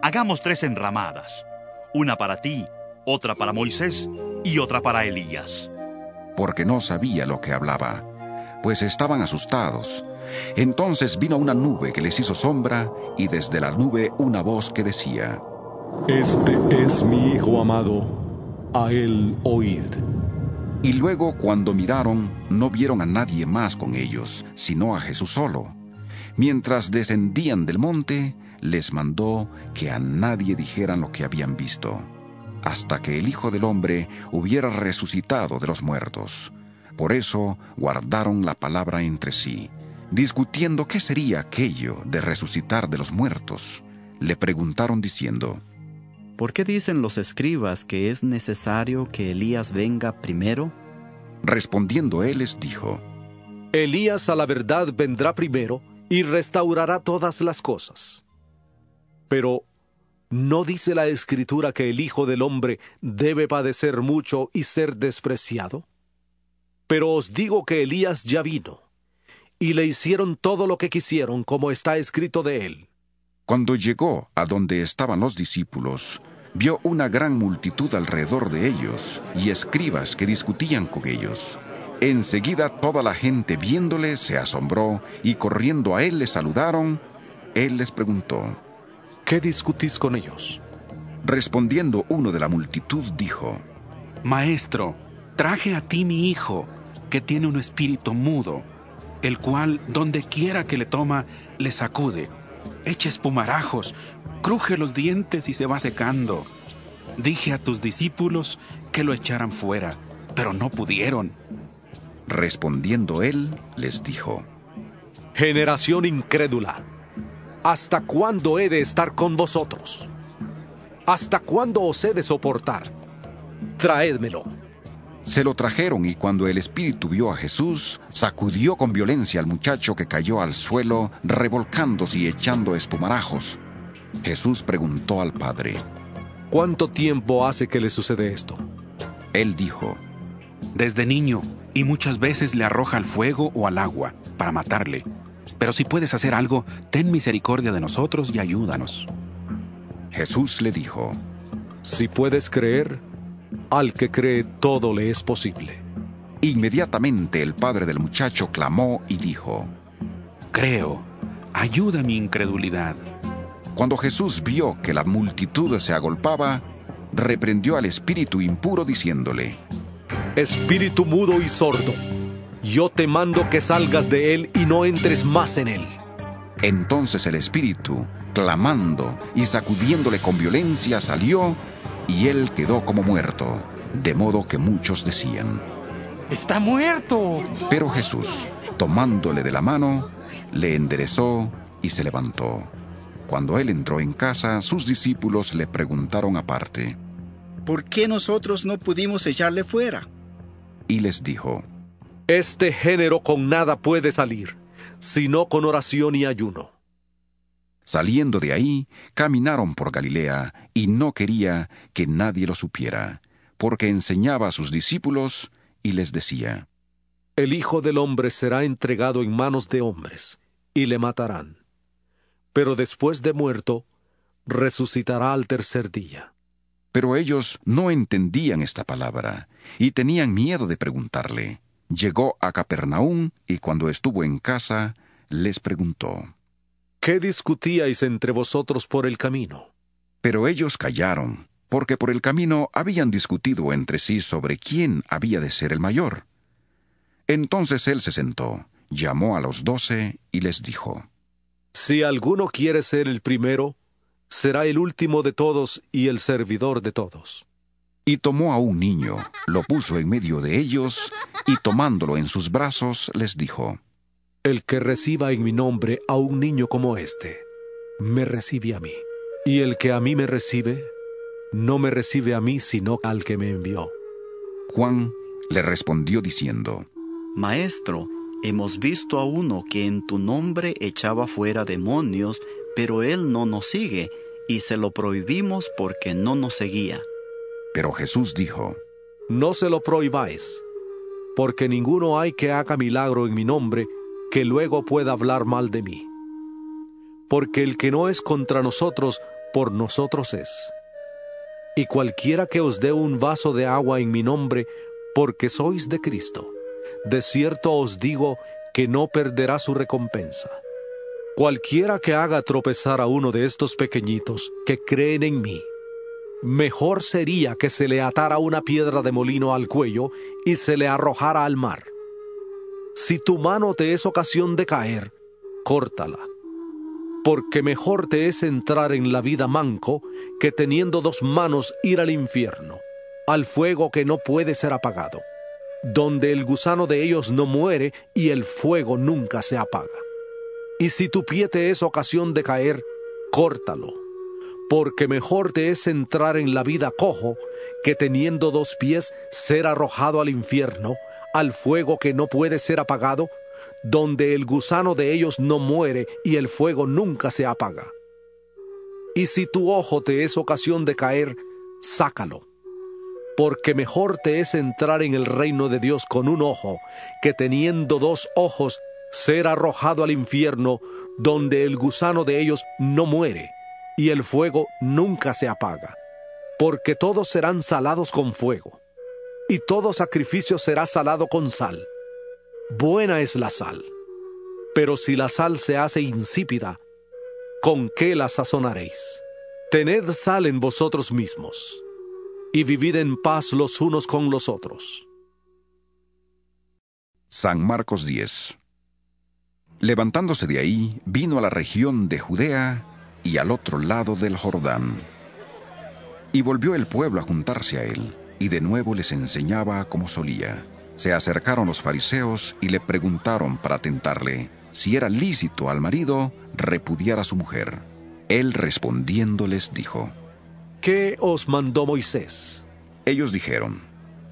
K: Hagamos 3 enramadas, una para ti, otra para Moisés y otra para Elías.
A: Porque no sabía lo que hablaba, pues estaban asustados. Entonces vino una nube que les hizo sombra, y desde la nube una voz que decía:
D: Este es mi Hijo amado, a él oíd.
A: Y luego, cuando miraron, no vieron a nadie más con ellos, sino a Jesús solo. Mientras descendían del monte, les mandó que a nadie dijeran lo que habían visto, hasta que el Hijo del Hombre hubiera resucitado de los muertos. Por eso guardaron la palabra entre sí, discutiendo qué sería aquello de resucitar de los muertos. Le preguntaron diciendo:
R: ¿Por qué dicen los escribas que es necesario que Elías venga primero?
A: Respondiendo él les dijo:
D: Elías a la verdad vendrá primero y restaurará todas las cosas. Pero ¿No dice la Escritura que el Hijo del Hombre debe padecer mucho y ser despreciado? Pero os digo que Elías ya vino, y le hicieron todo lo que quisieron, como está escrito de él.
A: Cuando llegó a donde estaban los discípulos, vio una gran multitud alrededor de ellos y escribas que discutían con ellos. Enseguida toda la gente viéndole se asombró y corriendo a él le saludaron. Él les preguntó:
D: ¿Qué discutís con ellos?
A: Respondiendo uno de la multitud dijo:
L: Maestro, traje a ti mi hijo, que tiene un espíritu mudo, el cual, donde quiera que le toma, le sacude, echa espumarajos, cruje los dientes y se va secando. Dije a tus discípulos que lo echaran fuera, pero no pudieron.
A: Respondiendo él, les dijo:
D: Generación incrédula, ¿hasta cuándo he de estar con vosotros? ¿Hasta cuándo os he de soportar? Traédmelo.
A: Se lo trajeron, y cuando el espíritu vio a Jesús, sacudió con violencia al muchacho, que cayó al suelo, revolcándose y echando espumarajos. Jesús preguntó al padre:
D: ¿Cuánto tiempo hace que le sucede esto?
A: Él dijo:
L: Desde niño, y muchas veces le arroja al fuego o al agua para matarle. Pero si puedes hacer algo, ten misericordia de nosotros y ayúdanos.
A: Jesús le dijo:
D: Si puedes creer, al que cree todo le es posible.
A: Inmediatamente el padre del muchacho clamó y dijo:
L: Creo, ayuda mi incredulidad.
A: Cuando Jesús vio que la multitud se agolpaba, reprendió al espíritu impuro diciéndole:
D: Espíritu mudo y sordo, yo te mando que salgas de él y no entres más en él.
A: Entonces el espíritu, clamando y sacudiéndole con violencia, salió, y él quedó como muerto, de modo que muchos decían:
T: ¡Está muerto!
A: Pero Jesús, tomándole de la mano, le enderezó y se levantó. Cuando él entró en casa, sus discípulos le preguntaron aparte:
U: ¿Por qué nosotros no pudimos echarle fuera?
A: Y les dijo:
D: Este género con nada puede salir, sino con oración y ayuno.
A: Saliendo de ahí, caminaron por Galilea, y no quería que nadie lo supiera, porque enseñaba a sus discípulos y les decía:
D: El Hijo del Hombre será entregado en manos de hombres, y le matarán. Pero después de muerto, resucitará al tercer día.
A: Pero ellos no entendían esta palabra, y tenían miedo de preguntarle. Llegó a Capernaum, y cuando estuvo en casa, les preguntó:
D: ¿Qué discutíais entre vosotros por el camino?
A: Pero ellos callaron, porque por el camino habían discutido entre sí sobre quién había de ser el mayor. Entonces él se sentó, llamó a los 12 y les dijo:
D: Si alguno quiere ser el primero, será el último de todos y el servidor de todos.
A: Y tomó a un niño, lo puso en medio de ellos, y tomándolo en sus brazos, les dijo:
D: El que reciba en mi nombre a un niño como este, me recibe a mí. Y el que a mí me recibe, no me recibe a mí, sino al que me envió.
A: Juan le respondió diciendo:
R: Maestro, hemos visto a uno que en tu nombre echaba fuera demonios, pero él no nos sigue, y se lo prohibimos porque no nos seguía.
A: Pero Jesús dijo:
D: No se lo prohibáis, porque ninguno hay que haga milagro en mi nombre, que luego pueda hablar mal de mí. Porque el que no es contra nosotros, por nosotros es. Y cualquiera que os dé un vaso de agua en mi nombre, porque sois de Cristo, de cierto os digo que no perderá su recompensa. Cualquiera que haga tropezar a uno de estos pequeñitos que creen en mí, mejor sería que se le atara una piedra de molino al cuello y se le arrojara al mar. Si tu mano te es ocasión de caer, córtala, porque mejor te es entrar en la vida manco que teniendo 2 manos ir al infierno, al fuego que no puede ser apagado, donde el gusano de ellos no muere y el fuego nunca se apaga. Y si tu pie te es ocasión de caer, córtalo, porque mejor te es entrar en la vida cojo que teniendo 2 pies ser arrojado al infierno, al fuego que no puede ser apagado, donde el gusano de ellos no muere y el fuego nunca se apaga. Y si tu ojo te es ocasión de caer, sácalo. Porque mejor te es entrar en el reino de Dios con un ojo, que teniendo 2 ojos, ser arrojado al infierno, donde el gusano de ellos no muere, y el fuego nunca se apaga. Porque todos serán salados con fuego, y todo sacrificio será salado con sal. Buena es la sal, pero si la sal se hace insípida, ¿con qué la sazonaréis? Tened sal en vosotros mismos, y vivid en paz los unos con los otros.
A: San Marcos 10. Levantándose de ahí, vino a la región de Judea y al otro lado del Jordán. Y volvió el pueblo a juntarse a él, y de nuevo les enseñaba como solía. Se acercaron los fariseos y le preguntaron para tentarle si era lícito al marido repudiar a su mujer. Él respondiendo les dijo:
D: ¿Qué os mandó Moisés?
A: Ellos dijeron: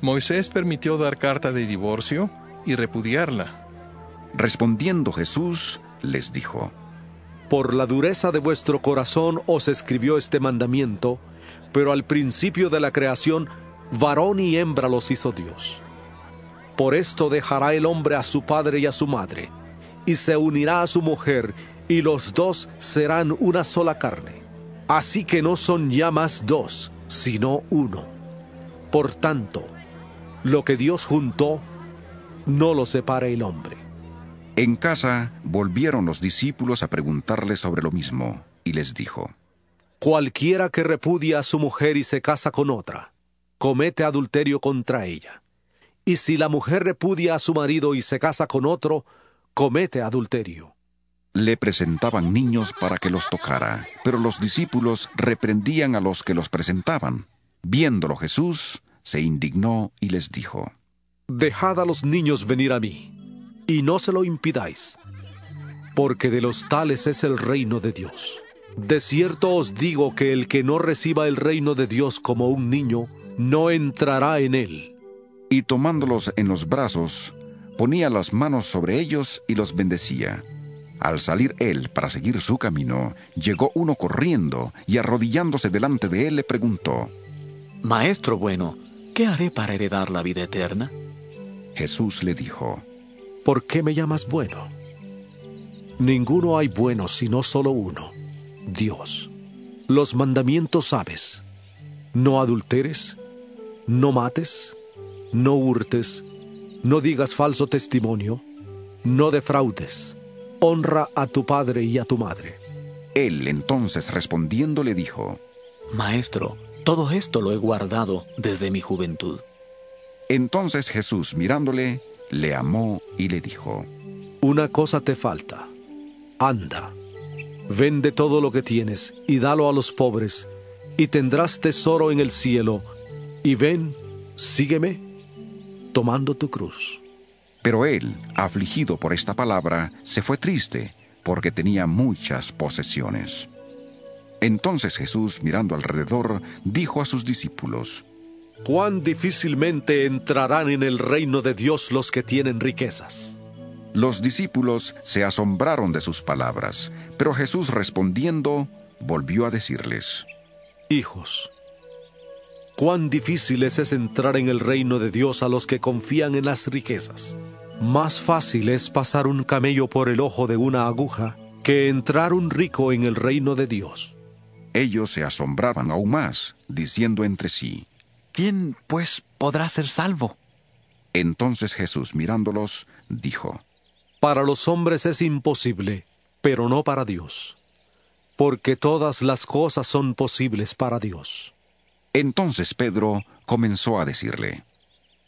B: Moisés permitió dar carta de divorcio y repudiarla.
A: Respondiendo Jesús, les dijo:
D: Por la dureza de vuestro corazón os escribió este mandamiento, pero al principio de la creación, varón y hembra los hizo Dios. Por esto dejará el hombre a su padre y a su madre, y se unirá a su mujer, y los 2 serán una sola carne. Así que no son ya más 2, sino 1. Por tanto, lo que Dios juntó, no lo separe el hombre.
A: En casa volvieron los discípulos a preguntarle sobre lo mismo, y les dijo:
D: Cualquiera que repudia a su mujer y se casa con otra, comete adulterio contra ella. Y si la mujer repudia a su marido y se casa con otro, comete adulterio.
A: Le presentaban niños para que los tocara, pero los discípulos reprendían a los que los presentaban. Viéndolo Jesús, se indignó y les dijo:
D: Dejad a los niños venir a mí, y no se lo impidáis, porque de los tales es el reino de Dios. De cierto os digo que el que no reciba el reino de Dios como un niño, no entrará en él.
A: Y tomándolos en los brazos, ponía las manos sobre ellos y los bendecía. Al salir él para seguir su camino, llegó uno corriendo y arrodillándose delante de él le preguntó:
H: Maestro bueno, ¿qué haré para heredar la vida eterna?
A: Jesús le dijo:
D: ¿Por qué me llamas bueno? Ninguno hay bueno sino solo uno, Dios. Los mandamientos sabes: no adulteres, no mates, no hurtes, no digas falso testimonio, no defraudes, honra a tu padre y a tu madre.
A: Él entonces respondiendo le dijo:
H: Maestro, todo esto lo he guardado desde mi juventud.
A: Entonces Jesús, mirándole, le amó y le dijo:
D: Una cosa te falta. Anda, vende todo lo que tienes y dalo a los pobres, y tendrás tesoro en el cielo. Y ven, sígueme, tomando tu cruz.
A: Pero él, afligido por esta palabra, se fue triste, porque tenía muchas posesiones. Entonces Jesús, mirando alrededor, dijo a sus discípulos:
D: Cuán difícilmente entrarán en el reino de Dios los que tienen riquezas.
A: Los discípulos se asombraron de sus palabras, pero Jesús respondiendo, volvió a decirles:
D: Hijos, cuán difícil es entrar en el reino de Dios a los que confían en las riquezas. Más fácil es pasar un camello por el ojo de una aguja que entrar un rico en el reino de Dios.
A: Ellos se asombraban aún más, diciendo entre sí:
G: ¿Quién, pues, podrá ser salvo?
A: Entonces Jesús, mirándolos, dijo:
D: Para los hombres es imposible, pero no para Dios, porque todas las cosas son posibles para Dios.
A: Entonces Pedro comenzó a decirle: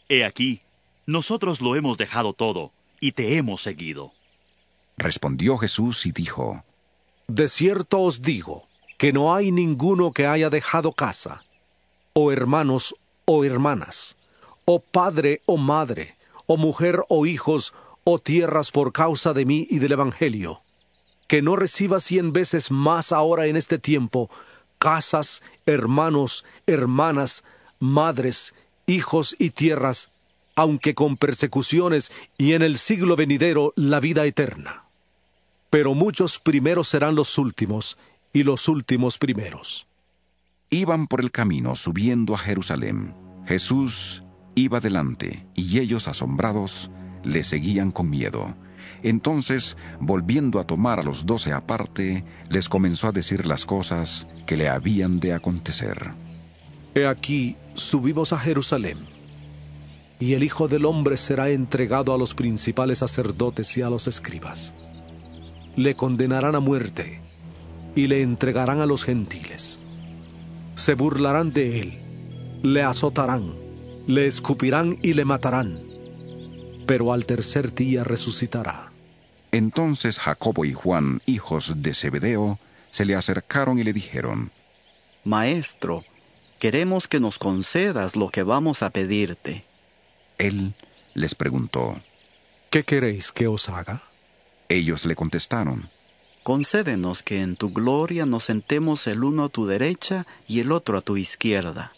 K: He aquí, nosotros lo hemos dejado todo, y te hemos seguido.
A: Respondió Jesús y dijo:
D: De cierto os digo, que no hay ninguno que haya dejado casa, o hermanos o hermanas, o padre o madre, o mujer o hijos, o tierras por causa de mí y del Evangelio, que no reciba 100 veces más ahora en este tiempo, casas, hermanos, hermanas, madres, hijos y tierras, aunque con persecuciones, y en el siglo venidero la vida eterna. Pero muchos primeros serán los últimos, y los últimos primeros.
A: Iban por el camino subiendo a Jerusalén. Jesús iba delante, y ellos, asombrados, le seguían con miedo. Entonces, volviendo a tomar a los 12 aparte, les comenzó a decir las cosas que le habían de acontecer.
D: He aquí, subimos a Jerusalén, y el Hijo del Hombre será entregado a los principales sacerdotes y a los escribas. Le condenarán a muerte, y le entregarán a los gentiles. Se burlarán de él, le azotarán, le escupirán y le matarán, pero al tercer día resucitará.
A: Entonces Jacobo y Juan, hijos de Zebedeo, se le acercaron y le dijeron:
R: Maestro, queremos que nos concedas lo que vamos a pedirte.
A: Él les preguntó:
D: ¿Qué queréis que os haga?
A: Ellos le contestaron:
R: Concédenos que en tu gloria nos sentemos el uno a tu derecha y el otro a tu izquierda.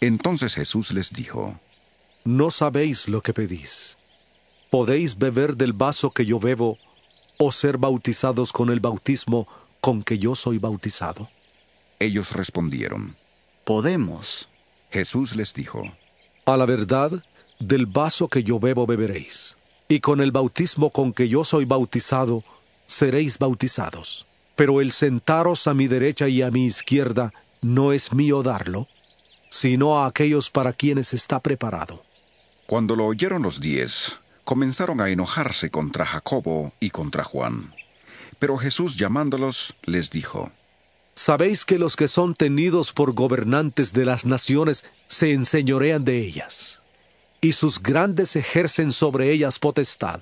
A: Entonces Jesús les dijo:
D: No sabéis lo que pedís. ¿Podéis beber del vaso que yo bebo, o ser bautizados con el bautismo con que yo soy bautizado?
A: Ellos respondieron:
R: Podemos.
A: Jesús les dijo:
D: A la verdad, del vaso que yo bebo beberéis, y con el bautismo con que yo soy bautizado seréis bautizados. Pero el sentaros a mi derecha y a mi izquierda no es mío darlo, sino a aquellos para quienes está preparado.
A: Cuando lo oyeron los 10, comenzaron a enojarse contra Jacobo y contra Juan. Pero Jesús, llamándolos, les dijo:
D: Sabéis que los que son tenidos por gobernantes de las naciones se enseñorean de ellas, y sus grandes ejercen sobre ellas potestad.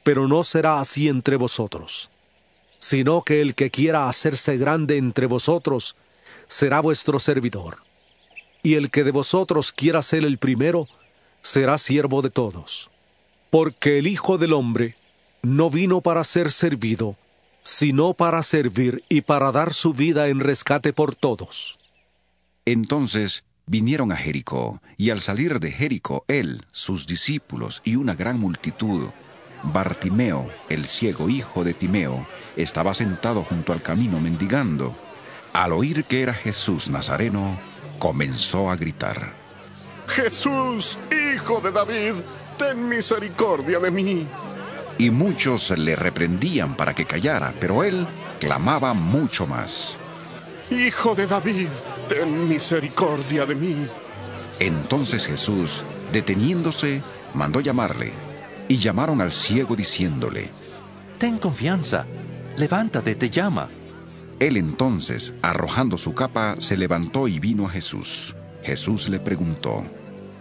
D: Pero no será así entre vosotros, sino que el que quiera hacerse grande entre vosotros será vuestro servidor, y el que de vosotros quiera ser el primero será siervo de todos. Porque el Hijo del Hombre no vino para ser servido, sino para servir y para dar su vida en rescate por todos.
A: Entonces vinieron a Jericó, y al salir de Jericó, él, sus discípulos y una gran multitud, Bartimeo, el ciego hijo de Timeo, estaba sentado junto al camino mendigando. Al oír que era Jesús Nazareno, comenzó a gritar:
I: Jesús, hijo de David, ten misericordia de mí.
A: Y muchos le reprendían para que callara, pero él clamaba mucho más:
I: Hijo de David, ten misericordia de mí.
A: Entonces Jesús, deteniéndose, mandó llamarle, y llamaron al ciego diciéndole:
M: Ten confianza, levántate, te llama.
A: Él entonces, arrojando su capa, se levantó y vino a Jesús. Jesús le preguntó: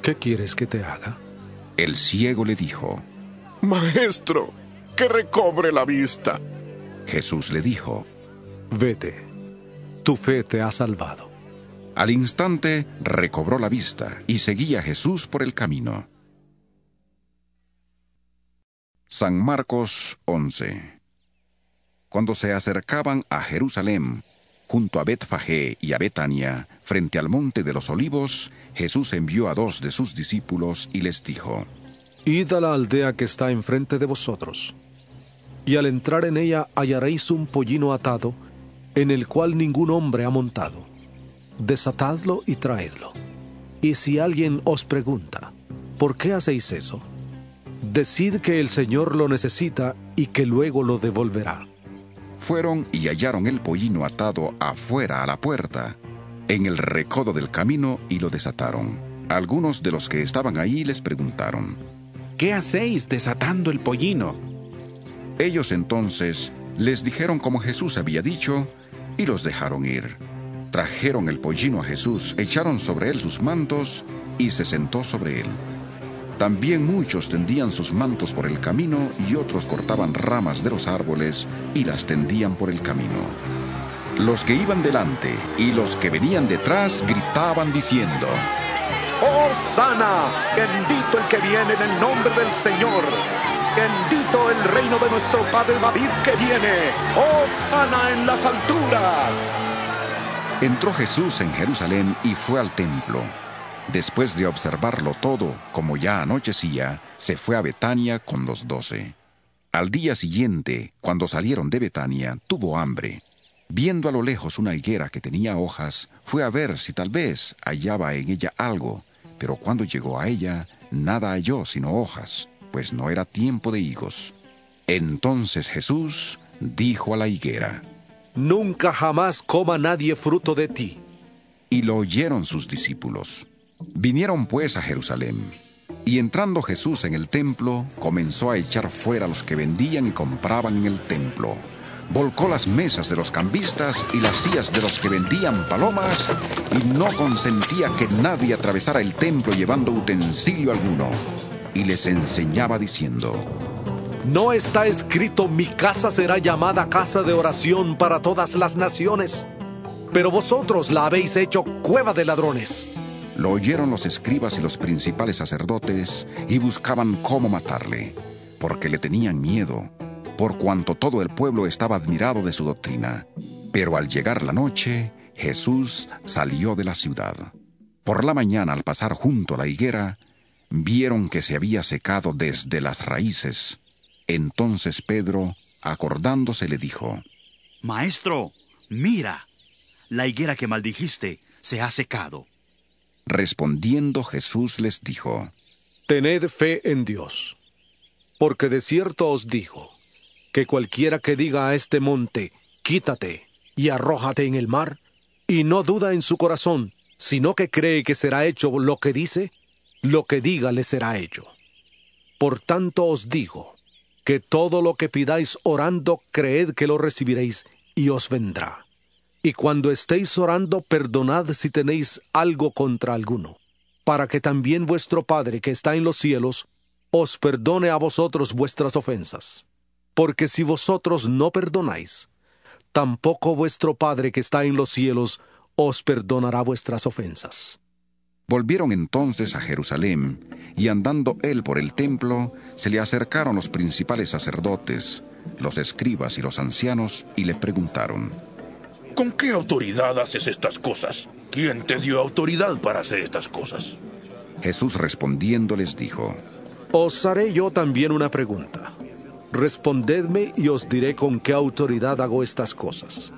D: ¿Qué quieres que te haga?
A: El ciego le dijo:
I: Maestro, que recobre la vista.
A: Jesús le dijo:
D: Vete, tu fe te ha salvado.
A: Al instante recobró la vista y seguía a Jesús por el camino. San Marcos 11. Cuando se acercaban a Jerusalén, junto a Betfagé y a Betania, frente al monte de los Olivos, Jesús envió a 2 de sus discípulos y les dijo:
D: Id a la aldea que está enfrente de vosotros, y al entrar en ella hallaréis un pollino atado, en el cual ningún hombre ha montado. Desatadlo y traedlo. Y si alguien os pregunta: ¿por qué hacéis eso?, decid que el Señor lo necesita y que luego lo devolverá.
A: Fueron y hallaron el pollino atado afuera a la puerta, en el recodo del camino, y lo desataron. Algunos de los que estaban ahí les preguntaron:
L: ¿qué hacéis desatando el pollino?
A: Ellos entonces les dijeron como Jesús había dicho, y los dejaron ir. Trajeron el pollino a Jesús, echaron sobre él sus mantos, y se sentó sobre él. También muchos tendían sus mantos por el camino, y otros cortaban ramas de los árboles y las tendían por el camino. Los que iban delante y los que venían detrás gritaban diciendo:
C: ¡Hosana! Bendito el que viene en el nombre del Señor. Bendito el reino de nuestro padre David que viene. ¡Hosana en las alturas!
A: Entró Jesús en Jerusalén y fue al templo. Después de observarlo todo, como ya anochecía, se fue a Betania con los 12. Al día siguiente, cuando salieron de Betania, tuvo hambre. Viendo a lo lejos una higuera que tenía hojas, fue a ver si tal vez hallaba en ella algo, pero cuando llegó a ella, nada halló sino hojas, pues no era tiempo de higos. Entonces Jesús dijo a la higuera:
D: Nunca jamás coma nadie fruto de ti.
A: Y lo oyeron sus discípulos. Vinieron pues a Jerusalén, y entrando Jesús en el templo, comenzó a echar fuera a los que vendían y compraban en el templo. Volcó las mesas de los cambistas y las sillas de los que vendían palomas, y no consentía que nadie atravesara el templo llevando utensilio alguno. Y les enseñaba diciendo:
D: ¿No está escrito: mi casa será llamada casa de oración para todas las naciones? Pero vosotros la habéis hecho cueva de ladrones.
A: Lo oyeron los escribas y los principales sacerdotes, y buscaban cómo matarle, porque le tenían miedo, por cuanto todo el pueblo estaba admirado de su doctrina. Pero al llegar la noche, Jesús salió de la ciudad. Por la mañana, al pasar junto a la higuera, vieron que se había secado desde las raíces. Entonces Pedro, acordándose, le dijo:
K: Maestro, mira, la higuera que maldijiste se ha secado.
A: Respondiendo Jesús les dijo:
D: Tened fe en Dios, porque de cierto os digo, que cualquiera que diga a este monte: quítate y arrójate en el mar, y no duda en su corazón, sino que cree que será hecho lo que dice, lo que diga le será hecho. Por tanto os digo, que todo lo que pidáis orando, creed que lo recibiréis, y os vendrá. Y cuando estéis orando, perdonad si tenéis algo contra alguno, para que también vuestro Padre que está en los cielos os perdone a vosotros vuestras ofensas. Porque si vosotros no perdonáis, tampoco vuestro Padre que está en los cielos os perdonará vuestras ofensas.
A: Volvieron entonces a Jerusalén, y andando él por el templo, se le acercaron los principales sacerdotes, los escribas y los ancianos, y le preguntaron:
J: ¿Con qué autoridad haces estas cosas? ¿Quién te dio autoridad para hacer estas cosas?
A: Jesús respondiendo les dijo:
D: Os haré yo también una pregunta. Respondedme y os diré con qué autoridad hago estas cosas.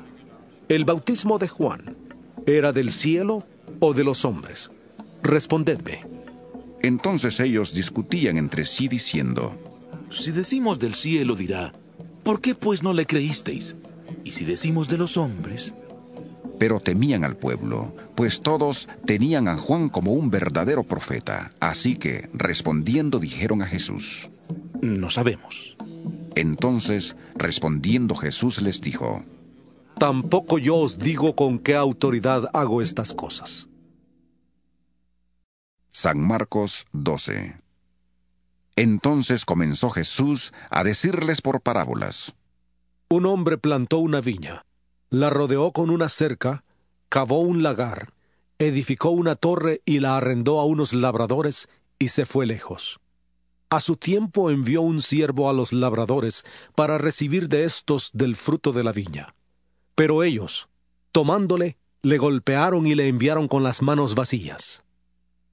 D: ¿El bautismo de Juan era del cielo o de los hombres? Respondedme.
A: Entonces ellos discutían entre sí diciendo:
J: Si decimos del cielo, dirá: ¿por qué pues no le creísteis? Y si decimos de los hombres...
A: Pero temían al pueblo, pues todos tenían a Juan como un verdadero profeta. Así que, respondiendo, dijeron a Jesús:
J: No sabemos.
A: Entonces, respondiendo Jesús les dijo:
D: Tampoco yo os digo con qué autoridad hago estas cosas.
A: San Marcos 12. Entonces comenzó Jesús a decirles por parábolas:
D: Un hombre plantó una viña, la rodeó con una cerca, cavó un lagar, edificó una torre y la arrendó a unos labradores y se fue lejos. A su tiempo envió un siervo a los labradores para recibir de éstos del fruto de la viña. Pero ellos, tomándole, le golpearon y le enviaron con las manos vacías.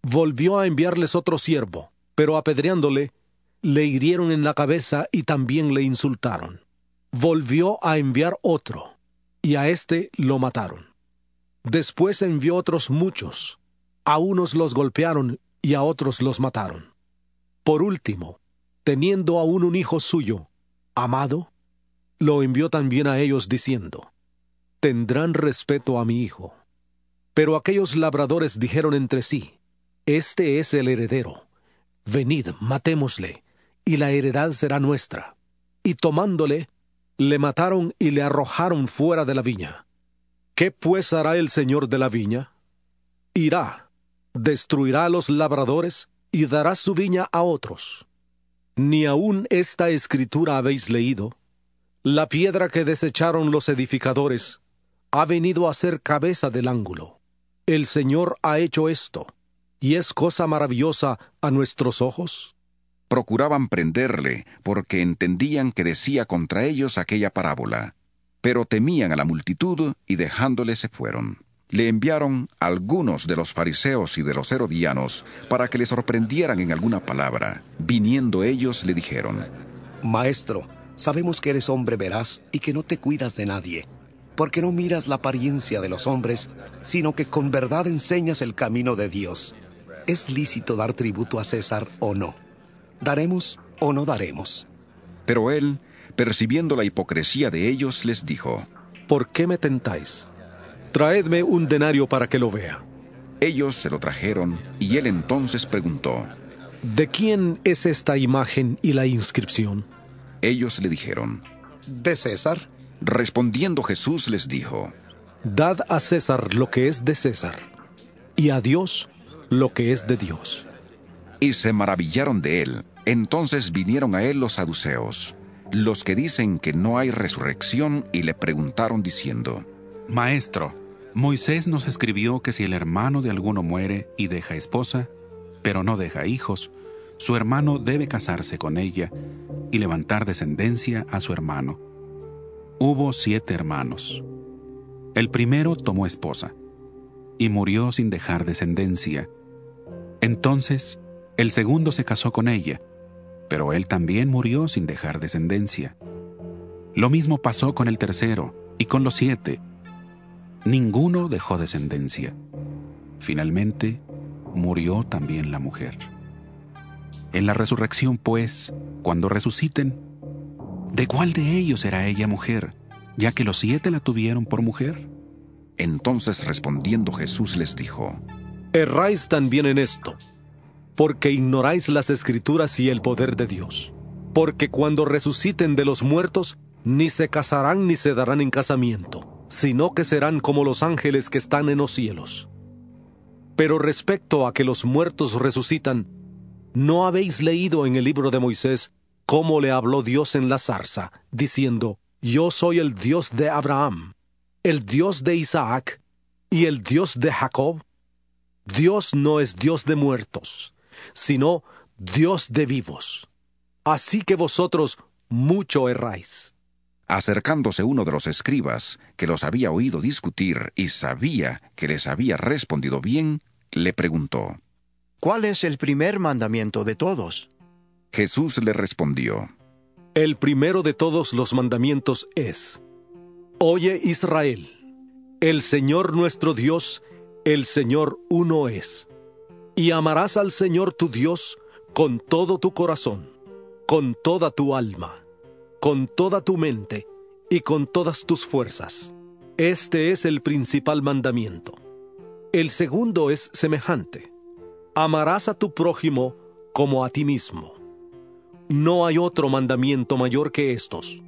D: Volvió a enviarles otro siervo, pero apedreándole, le hirieron en la cabeza y también le insultaron. Volvió a enviar otro, y a éste lo mataron. Después envió otros muchos. A unos los golpearon y a otros los mataron. Por último, teniendo aún un hijo suyo, amado, lo envió también a ellos diciendo: Tendrán respeto a mi hijo. Pero aquellos labradores dijeron entre sí: Este es el heredero. Venid, matémosle, y la heredad será nuestra. Y tomándole, le mataron y le arrojaron fuera de la viña. ¿Qué pues hará el señor de la viña? Irá, destruirá a los labradores y dará su viña a otros. ¿Ni aún esta escritura habéis leído? La piedra que desecharon los edificadores ha venido a ser cabeza del ángulo. El Señor ha hecho esto, y es cosa maravillosa a nuestros ojos.
A: Procuraban prenderle, porque entendían que decía contra ellos aquella parábola. Pero temían a la multitud, y dejándole se fueron. Le enviaron algunos de los fariseos y de los herodianos, para que le sorprendieran en alguna palabra. Viniendo ellos le dijeron:
O: Maestro, sabemos que eres hombre veraz y que no te cuidas de nadie. porque no miras la apariencia de los hombres, sino que con verdad enseñas el camino de Dios. ¿Es lícito dar tributo a César o no? ¿Daremos o no daremos?
A: Pero él, percibiendo la hipocresía de ellos, les dijo:
D: ¿Por qué me tentáis? Traedme un denario para que lo vea.
A: Ellos se lo trajeron, y él entonces preguntó:
D: ¿De quién es esta imagen y la inscripción?
A: Ellos le dijeron:
O: ¿De César?
A: Respondiendo Jesús les dijo:
D: Dad a César lo que es de César, y a Dios lo que es de Dios.
A: Y se maravillaron de él. Entonces vinieron a él los saduceos, los que dicen que no hay resurrección, y le preguntaron diciendo:
L: Maestro, Moisés nos escribió que si el hermano de alguno muere y deja esposa, pero no deja hijos, su hermano debe casarse con ella y levantar descendencia a su hermano. Hubo 7 hermanos. El primero tomó esposa y murió sin dejar descendencia. Entonces el segundo se casó con ella, pero él también murió sin dejar descendencia. Lo mismo pasó con el tercero y con los 7. Ninguno dejó descendencia. Finalmente murió también la mujer. En la resurrección, pues, cuando resuciten, ¿de cuál de ellos será ella mujer, ya que los 7 la tuvieron por mujer?
A: Entonces respondiendo Jesús les dijo:
D: Erráis también en esto, porque ignoráis las Escrituras y el poder de Dios. Porque cuando resuciten de los muertos, ni se casarán ni se darán en casamiento, sino que serán como los ángeles que están en los cielos. Pero respecto a que los muertos resucitan, ¿no habéis leído en el libro de Moisés cómo le habló Dios en la zarza, diciendo: Yo soy el Dios de Abraham, el Dios de Isaac y el Dios de Jacob? Dios no es Dios de muertos, sino Dios de vivos. Así que vosotros mucho erráis.
A: Acercándose uno de los escribas, que los había oído discutir y sabía que les había respondido bien, le preguntó:
F: ¿Cuál es el primer mandamiento de todos?
A: Jesús le respondió:
D: El primero de todos los mandamientos es: Oye Israel, el Señor nuestro Dios, el Señor uno es. Y amarás al Señor tu Dios con todo tu corazón, con toda tu alma, con toda tu mente y con todas tus fuerzas. Este es el principal mandamiento. El segundo es semejante: amarás a tu prójimo como a ti mismo. No hay otro mandamiento mayor que estos.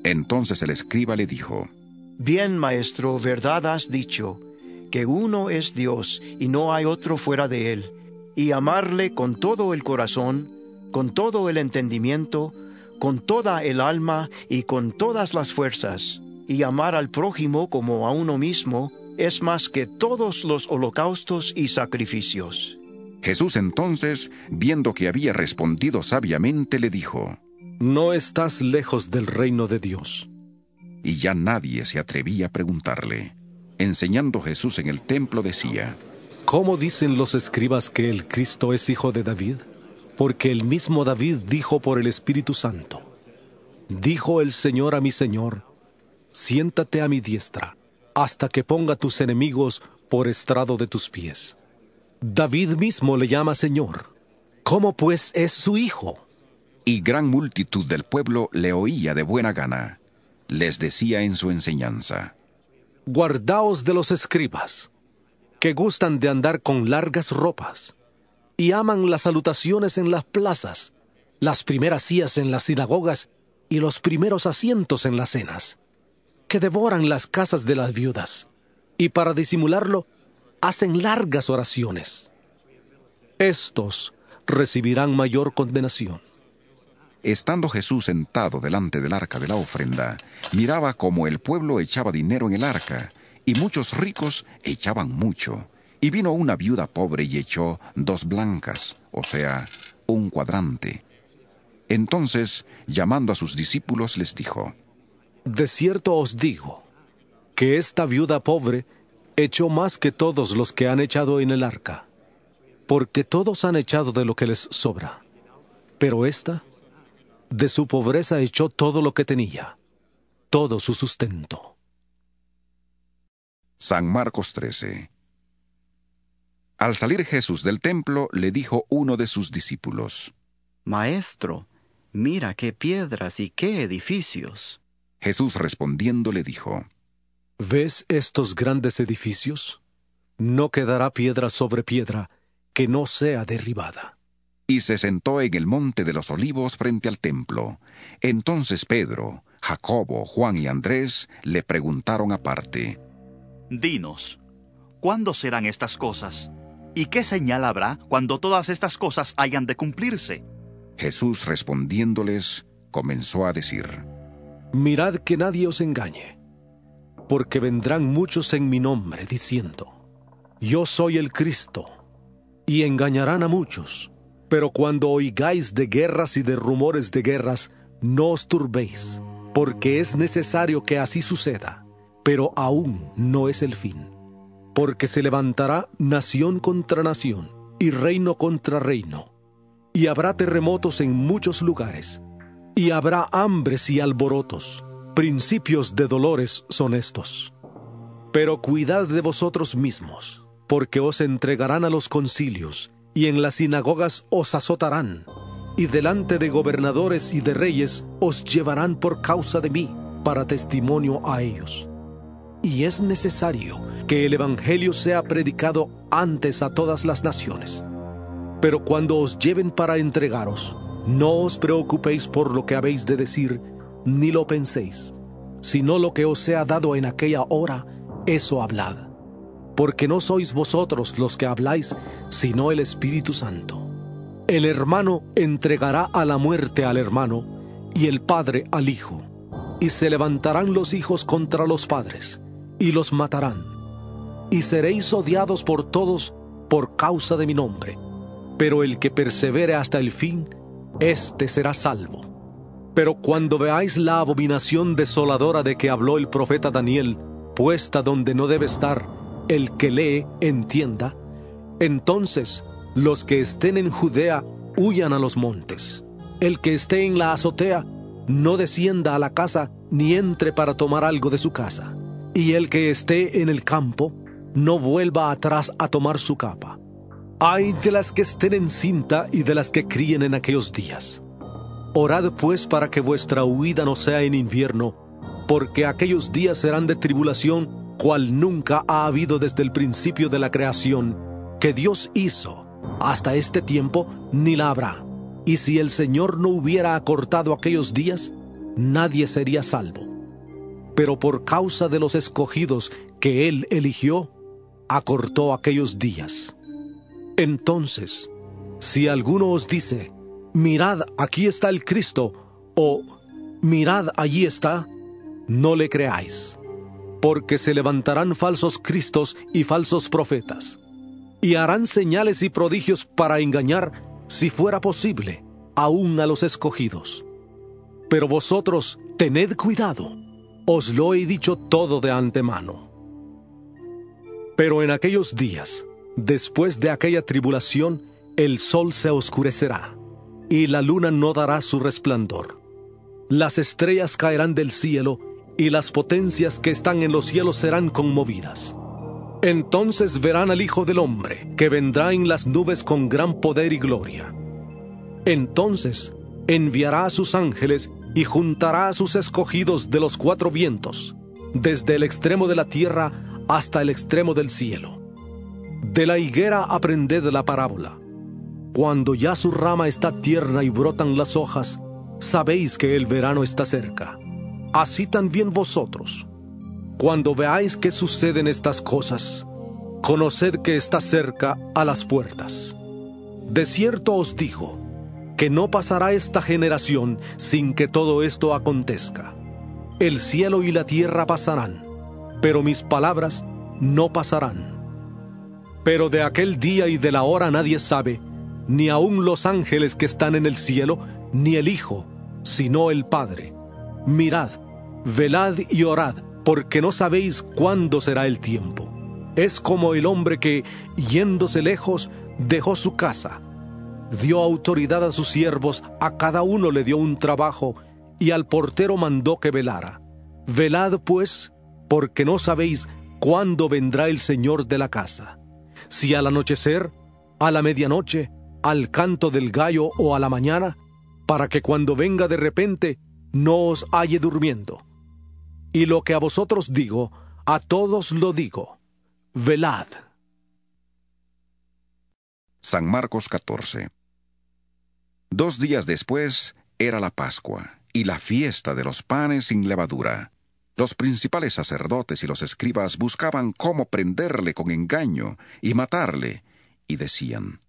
A: Entonces el escriba le dijo:
F: Bien, maestro, verdad has dicho, que uno es Dios y no hay otro fuera de él, y amarle con todo el corazón, con todo el entendimiento, con toda el alma y con todas las fuerzas, y amar al prójimo como a uno mismo es más que todos los holocaustos y sacrificios.
A: Jesús entonces, viendo que había respondido sabiamente, le dijo:
D: No estás lejos del reino de Dios.
A: Y ya nadie se atrevía a preguntarle. Enseñando Jesús en el templo decía:
D: ¿Cómo dicen los escribas que el Cristo es hijo de David? Porque el mismo David dijo por el Espíritu Santo: Dijo el Señor a mi Señor: Siéntate a mi diestra, hasta que ponga tus enemigos por estrado de tus pies. David mismo le llama Señor. ¿Cómo pues es su hijo?
A: Y gran multitud del pueblo le oía de buena gana. Les decía en su enseñanza:
D: Guardaos de los escribas, que gustan de andar con largas ropas, y aman las salutaciones en las plazas, las primeras sillas en las sinagogas y los primeros asientos en las cenas, que devoran las casas de las viudas, y para disimularlo, hacen largas oraciones. Estos recibirán mayor condenación.
A: Estando Jesús sentado delante del arca de la ofrenda, miraba cómo el pueblo echaba dinero en el arca, y muchos ricos echaban mucho. Y vino una viuda pobre y echó 2 blancas, o sea, 1 cuadrante. Entonces, llamando a sus discípulos, les dijo:
D: De cierto os digo, que esta viuda pobre echó más que todos los que han echado en el arca, porque todos han echado de lo que les sobra. Pero ésta, de su pobreza echó todo lo que tenía, todo su sustento.
A: San Marcos 13. Al salir Jesús del templo, le dijo uno de sus discípulos:
R: Maestro, mira qué piedras y qué edificios.
A: Jesús respondiendo le dijo:
D: ¿Ves estos grandes edificios? No quedará piedra sobre piedra que no sea derribada.
A: Y se sentó en el monte de los olivos frente al templo. Entonces Pedro, Jacobo, Juan y Andrés le preguntaron aparte:
K: Dinos, ¿cuándo serán estas cosas? ¿Y qué señal habrá cuando todas estas cosas hayan de cumplirse?
A: Jesús respondiéndoles, comenzó a decir:
D: Mirad que nadie os engañe, porque vendrán muchos en mi nombre, diciendo: Yo soy el Cristo, y engañarán a muchos. Pero cuando oigáis de guerras y de rumores de guerras, no os turbéis, porque es necesario que así suceda, pero aún no es el fin. Porque se levantará nación contra nación, y reino contra reino, y habrá terremotos en muchos lugares, y habrá hambres y alborotos. Principios de dolores son estos. Pero cuidad de vosotros mismos, porque os entregarán a los concilios, y en las sinagogas os azotarán, y delante de gobernadores y de reyes os llevarán por causa de mí, para testimonio a ellos. Y es necesario que el evangelio sea predicado antes a todas las naciones. Pero cuando os lleven para entregaros, no os preocupéis por lo que habéis de decir, ni lo penséis, sino lo que os sea dado en aquella hora, eso hablad. Porque no sois vosotros los que habláis, sino el Espíritu Santo. El hermano entregará a la muerte al hermano, y el padre al hijo. Y se levantarán los hijos contra los padres, y los matarán. Y seréis odiados por todos por causa de mi nombre. Pero el que persevere hasta el fin, éste será salvo. Pero cuando veáis la abominación desoladora de que habló el profeta Daniel, puesta donde no debe estar, el que lee entienda, entonces los que estén en Judea huyan a los montes. El que esté en la azotea no descienda a la casa ni entre para tomar algo de su casa. Y el que esté en el campo no vuelva atrás a tomar su capa. Ay de las que estén encinta y de las que críen en aquellos días. Orad pues para que vuestra huida no sea en invierno, porque aquellos días serán de tribulación, cual nunca ha habido desde el principio de la creación que Dios hizo hasta este tiempo, ni la habrá. Y si el Señor no hubiera acortado aquellos días, nadie sería salvo. Pero por causa de los escogidos que Él eligió, acortó aquellos días. Entonces, si alguno os dice: mirad, aquí está el Cristo, o mirad, allí está, no le creáis. Porque se levantarán falsos cristos y falsos profetas, y harán señales y prodigios para engañar, si fuera posible, aún a los escogidos. Pero vosotros tened cuidado, os lo he dicho todo de antemano. Pero en aquellos días, después de aquella tribulación, el sol se oscurecerá, y la luna no dará su resplandor. Las estrellas caerán del cielo, y las potencias que están en los cielos serán conmovidas. Entonces verán al Hijo del Hombre, que vendrá en las nubes con gran poder y gloria. Entonces enviará a sus ángeles y juntará a sus escogidos de los cuatro vientos, desde el extremo de la tierra hasta el extremo del cielo. De la higuera aprended la parábola. Cuando ya su rama está tierna y brotan las hojas, sabéis que el verano está cerca. Así también vosotros, cuando veáis que suceden estas cosas, conoced que está cerca a las puertas. De cierto os digo, que no pasará esta generación sin que todo esto acontezca. El cielo y la tierra pasarán, pero mis palabras no pasarán. Pero de aquel día y de la hora nadie sabe, ni aun los ángeles que están en el cielo, ni el Hijo, sino el Padre. Mirad, velad y orad, porque no sabéis cuándo será el tiempo. Es como el hombre que, yéndose lejos, dejó su casa. Dio autoridad a sus siervos, a cada uno le dio un trabajo, y al portero mandó que velara. Velad pues, porque no sabéis ¿cuándo vendrá el Señor de la casa? Si al anochecer, a la medianoche, al canto del gallo o a la mañana, para que cuando venga de repente no os halle durmiendo. Y lo que a vosotros digo, a todos lo digo: velad.
A: San Marcos 14. 2 días después era la Pascua y la fiesta de los panes sin levadura. Los principales sacerdotes y los escribas buscaban cómo prenderle con engaño y matarle, y decían: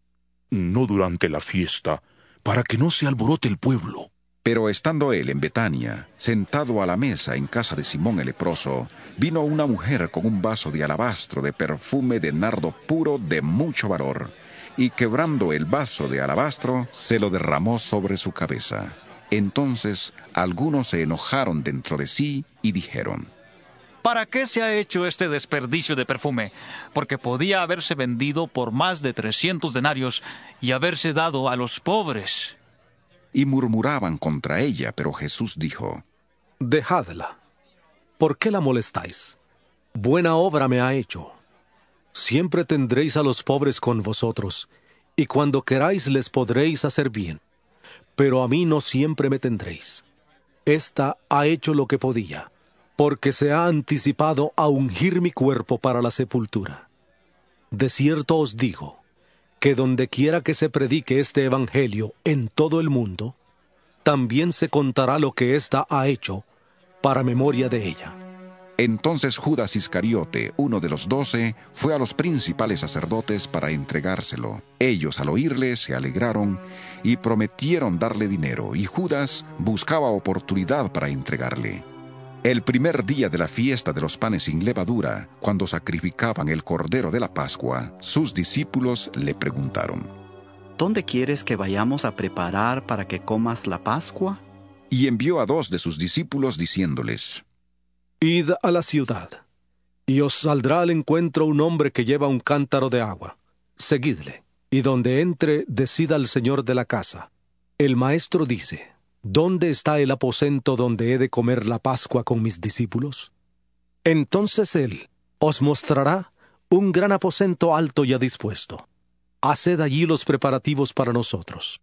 J: no durante la fiesta, para que no se alborote el pueblo.
A: Pero estando él en Betania, sentado a la mesa en casa de Simón el leproso, vino una mujer con un vaso de alabastro de perfume de nardo puro de mucho valor, y quebrando el vaso de alabastro, se lo derramó sobre su cabeza. Entonces algunos se enojaron dentro de sí y dijeron:
G: ¿para qué se ha hecho este desperdicio de perfume? Porque podía haberse vendido por más de 300 denarios y haberse dado a los pobres.
A: Y murmuraban contra ella, pero Jesús dijo:
D: dejadla. ¿Por qué la molestáis? Buena obra me ha hecho. Siempre tendréis a los pobres con vosotros, y cuando queráis les podréis hacer bien. Pero a mí no siempre me tendréis. Esta ha hecho lo que podía, porque se ha anticipado a ungir mi cuerpo para la sepultura. De cierto os digo, que donde quiera que se predique este evangelio en todo el mundo, también se contará lo que ésta ha hecho, para memoria de ella.
A: Entonces Judas Iscariote, uno de los 12, fue a los principales sacerdotes para entregárselo. Ellos, al oírle, se alegraron y prometieron darle dinero, y Judas buscaba oportunidad para entregarle. El primer día de la fiesta de los panes sin levadura, cuando sacrificaban el cordero de la Pascua, sus discípulos le preguntaron:
R: ¿dónde quieres que vayamos a preparar para que comas la Pascua?
A: Y envió a 2 de sus discípulos diciéndoles:
D: id a la ciudad, y os saldrá al encuentro un hombre que lleva un cántaro de agua. Seguidle, y donde entre, decid al señor de la casa: el maestro dice, ¿dónde está el aposento donde he de comer la Pascua con mis discípulos? Entonces él os mostrará un gran aposento alto ya dispuesto. Haced allí los preparativos para nosotros.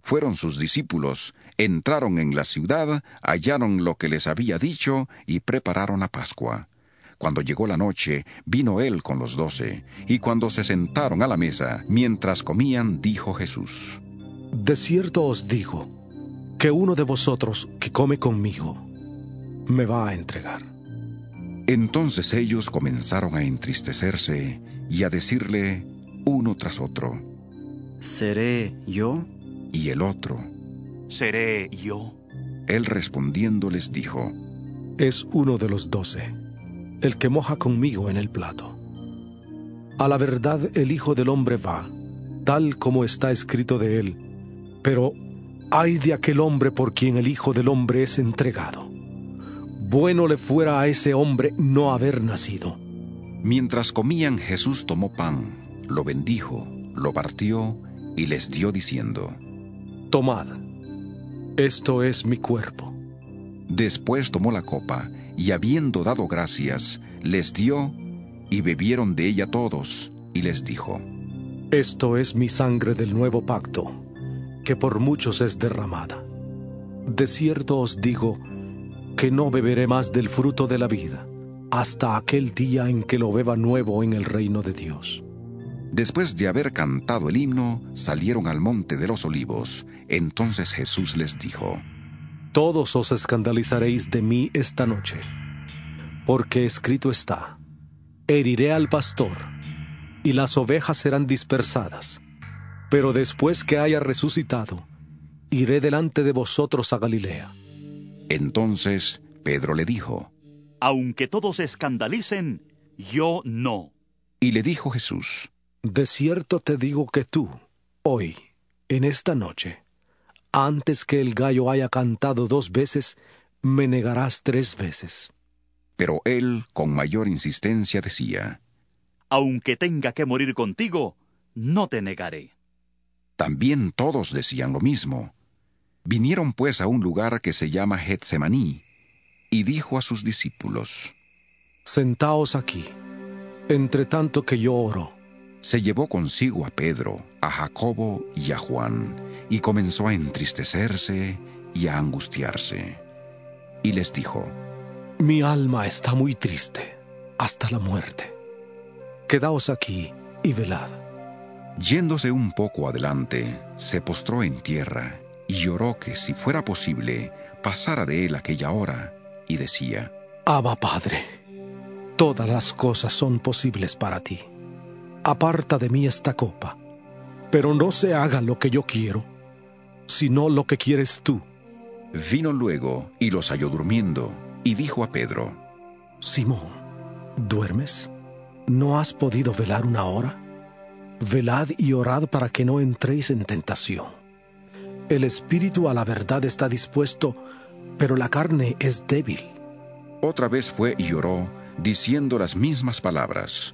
A: Fueron sus discípulos, entraron en la ciudad, hallaron lo que les había dicho y prepararon la Pascua. Cuando llegó la noche, vino él con los 12, y cuando se sentaron a la mesa, mientras comían, dijo Jesús:
D: de cierto os digo, que uno de vosotros que come conmigo, me va a entregar.
A: Entonces ellos comenzaron a entristecerse y a decirle uno tras otro:
R: ¿seré yo?
A: Y el otro:
K: ¿seré yo?
A: Él respondiendo les dijo:
D: es uno de los 12, el que moja conmigo en el plato. A la verdad el Hijo del Hombre va, tal como está escrito de él, pero ay de aquel hombre por quien el Hijo del Hombre es entregado. Bueno le fuera a ese hombre no haber nacido.
A: Mientras comían, Jesús tomó pan, lo bendijo, lo partió y les dio diciendo:
D: tomad, esto es mi cuerpo.
A: Después tomó la copa, y habiendo dado gracias, les dio, y bebieron de ella todos, y les dijo:
D: esto es mi sangre del nuevo pacto, que por muchos es derramada. De cierto os digo, que no beberé más del fruto de la vida, hasta aquel día en que lo beba nuevo en el reino de Dios.
A: Después de haber cantado el himno, salieron al monte de los olivos. Entonces Jesús les dijo:
D: todos os escandalizaréis de mí esta noche, porque escrito está: heriré al pastor, y las ovejas serán dispersadas. Pero después que haya resucitado, iré delante de vosotros a Galilea.
A: Entonces Pedro le dijo:
K: aunque todos se escandalicen, yo no.
A: Y le dijo Jesús:
D: de cierto te digo que tú, hoy, en esta noche, antes que el gallo haya cantado 2 veces, me negarás 3 veces.
A: Pero él, con mayor insistencia, decía:
K: aunque tenga que morir contigo, no te negaré.
A: También todos decían lo mismo. Vinieron pues a un lugar que se llama Getsemaní, y dijo a sus discípulos:
D: Sentaos aquí, entre tanto que yo oro.
A: Se llevó consigo a Pedro, a Jacobo y a Juan, y comenzó a entristecerse y a angustiarse. Y les dijo:
D: Mi alma está muy triste, hasta la muerte. Quedaos aquí y velad.
A: Yéndose un poco adelante, se postró en tierra y lloró que, si fuera posible, pasara de él aquella hora, y decía:
D: Abba, Padre, todas las cosas son posibles para ti. Aparta de mí esta copa, pero no se haga lo que yo quiero, sino lo que quieres tú.
A: Vino luego y los halló durmiendo, y dijo a Pedro:
D: Simón, ¿duermes? ¿No has podido velar una hora? Velad y orad para que no entréis en tentación. El espíritu a la verdad está dispuesto, pero la carne es débil.
A: Otra vez fue y oró, diciendo las mismas palabras.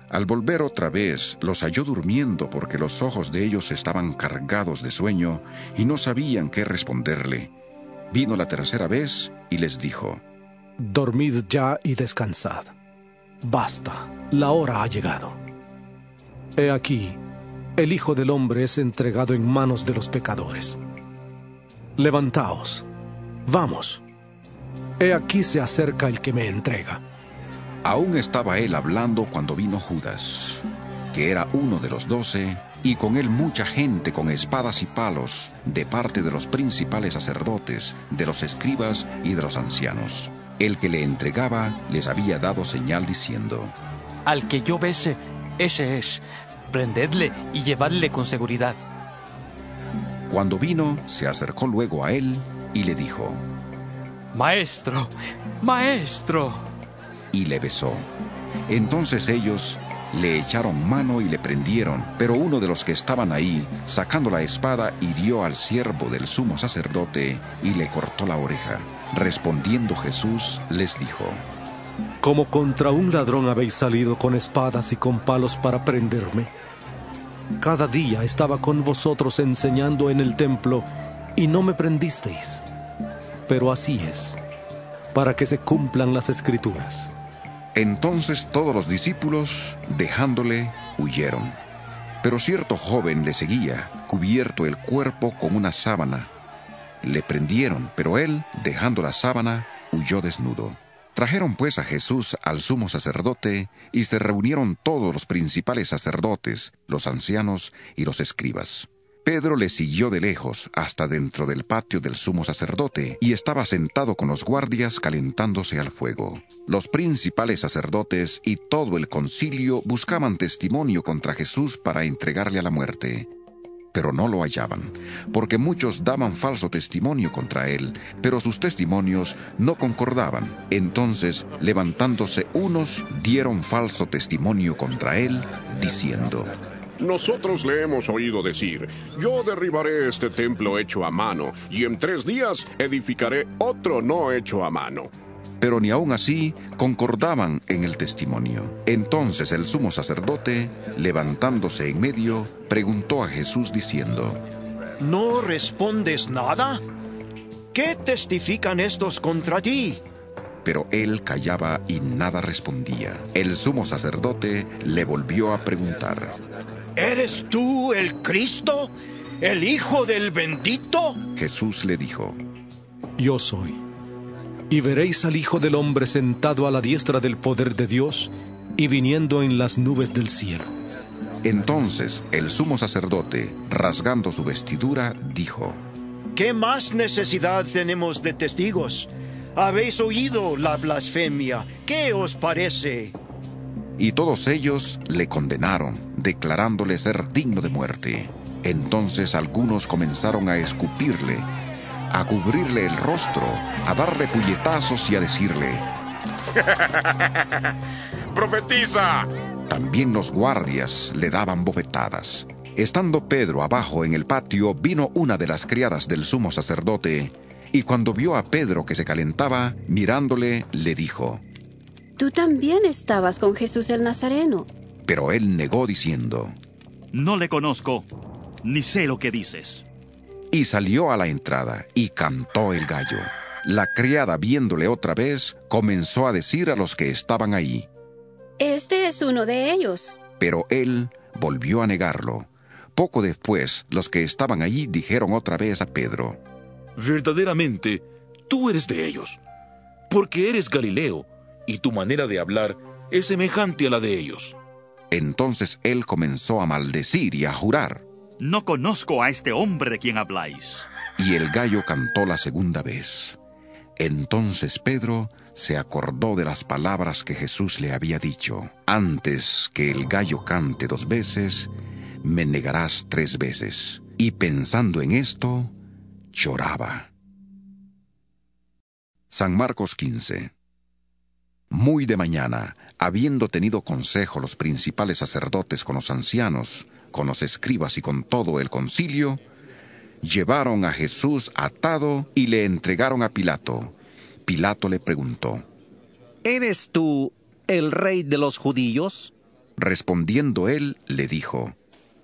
A: Al volver otra vez, los halló durmiendo, porque los ojos de ellos estaban cargados de sueño y no sabían qué responderle. Vino la tercera vez y les dijo:
D: Dormid ya y descansad. Basta, la hora ha llegado. He aquí, el Hijo del Hombre es entregado en manos de los pecadores. Levantaos, vamos. He aquí se acerca el que me entrega.
A: Aún estaba él hablando cuando vino Judas, que era uno de los 12, y con él mucha gente con espadas y palos, de parte de los principales sacerdotes, de los escribas y de los ancianos. El que le entregaba les había dado señal diciendo:
N: Al que yo bese, ese es. Prendedle y llevadle con seguridad.
A: Cuando vino, se acercó luego a él y le dijo:
N: Maestro, maestro.
A: Y le besó. Entonces ellos le echaron mano y le prendieron, pero uno de los que estaban ahí, sacando la espada, hirió al siervo del sumo sacerdote y le cortó la oreja. Respondiendo Jesús, les dijo:
D: Como contra un ladrón habéis salido con espadas y con palos para prenderme. Cada día estaba con vosotros enseñando en el templo y no me prendisteis. Pero así es, para que se cumplan las Escrituras.
A: Entonces todos los discípulos, dejándole, huyeron. Pero cierto joven le seguía, cubierto el cuerpo con una sábana. Le prendieron, pero él, dejando la sábana, huyó desnudo. Trajeron pues a Jesús al sumo sacerdote, y se reunieron todos los principales sacerdotes, los ancianos y los escribas. Pedro le siguió de lejos hasta dentro del patio del sumo sacerdote, y estaba sentado con los guardias calentándose al fuego. Los principales sacerdotes y todo el concilio buscaban testimonio contra Jesús para entregarle a la muerte. Pero no lo hallaban, porque muchos daban falso testimonio contra él, pero sus testimonios no concordaban. Entonces, levantándose unos, dieron falso testimonio contra él, diciendo:
I: Nosotros le hemos oído decir: Yo derribaré este templo hecho a mano, y en 3 días edificaré otro no hecho a mano.
A: Pero ni aun así concordaban en el testimonio. Entonces el sumo sacerdote, levantándose en medio, preguntó a Jesús diciendo:
F: ¿No respondes nada? ¿Qué testifican estos contra ti?
A: Pero él callaba y nada respondía. El sumo sacerdote le volvió a preguntar:
F: ¿Eres tú el Cristo, el Hijo del Bendito?
A: Jesús le dijo:
D: Yo soy. Y veréis al Hijo del Hombre sentado a la diestra del poder de Dios y viniendo en las nubes del cielo.
A: Entonces el sumo sacerdote, rasgando su vestidura, dijo:
F: ¿Qué más necesidad tenemos de testigos? Habéis oído la blasfemia. ¿Qué os parece?
A: Y todos ellos le condenaron, declarándole ser digno de muerte. Entonces algunos comenzaron a escupirle, a cubrirle el rostro, a darle puñetazos y a decirle:
I: ¡Profetiza!
A: También los guardias le daban bofetadas. Estando Pedro abajo en el patio, vino una de las criadas del sumo sacerdote, y cuando vio a Pedro que se calentaba, mirándole, le dijo:
V: Tú también estabas con Jesús el Nazareno.
A: Pero él negó diciendo:
K: No le conozco, ni sé lo que dices.
A: Y salió a la entrada, y cantó el gallo. La criada, viéndole otra vez, comenzó a decir a los que estaban ahí:
V: Este es uno de ellos.
A: Pero él volvió a negarlo. Poco después, los que estaban allí dijeron otra vez a Pedro:
J: Verdaderamente, tú eres de ellos, porque eres Galileo, y tu manera de hablar es semejante a la de ellos.
A: Entonces él comenzó a maldecir y a jurar:
K: No conozco a este hombre de quien habláis.
A: Y el gallo cantó la segunda vez. Entonces Pedro se acordó de las palabras que Jesús le había dicho: Antes que el gallo cante 2 veces, me negarás 3 veces. Y pensando en esto, lloraba. San Marcos 15. Muy de mañana, habiendo tenido consejo los principales sacerdotes con los ancianos, con los escribas y con todo el concilio, llevaron a Jesús atado y le entregaron a Pilato. Pilato le preguntó:
D: ¿Eres tú el rey de los judíos?
A: Respondiendo él, le dijo: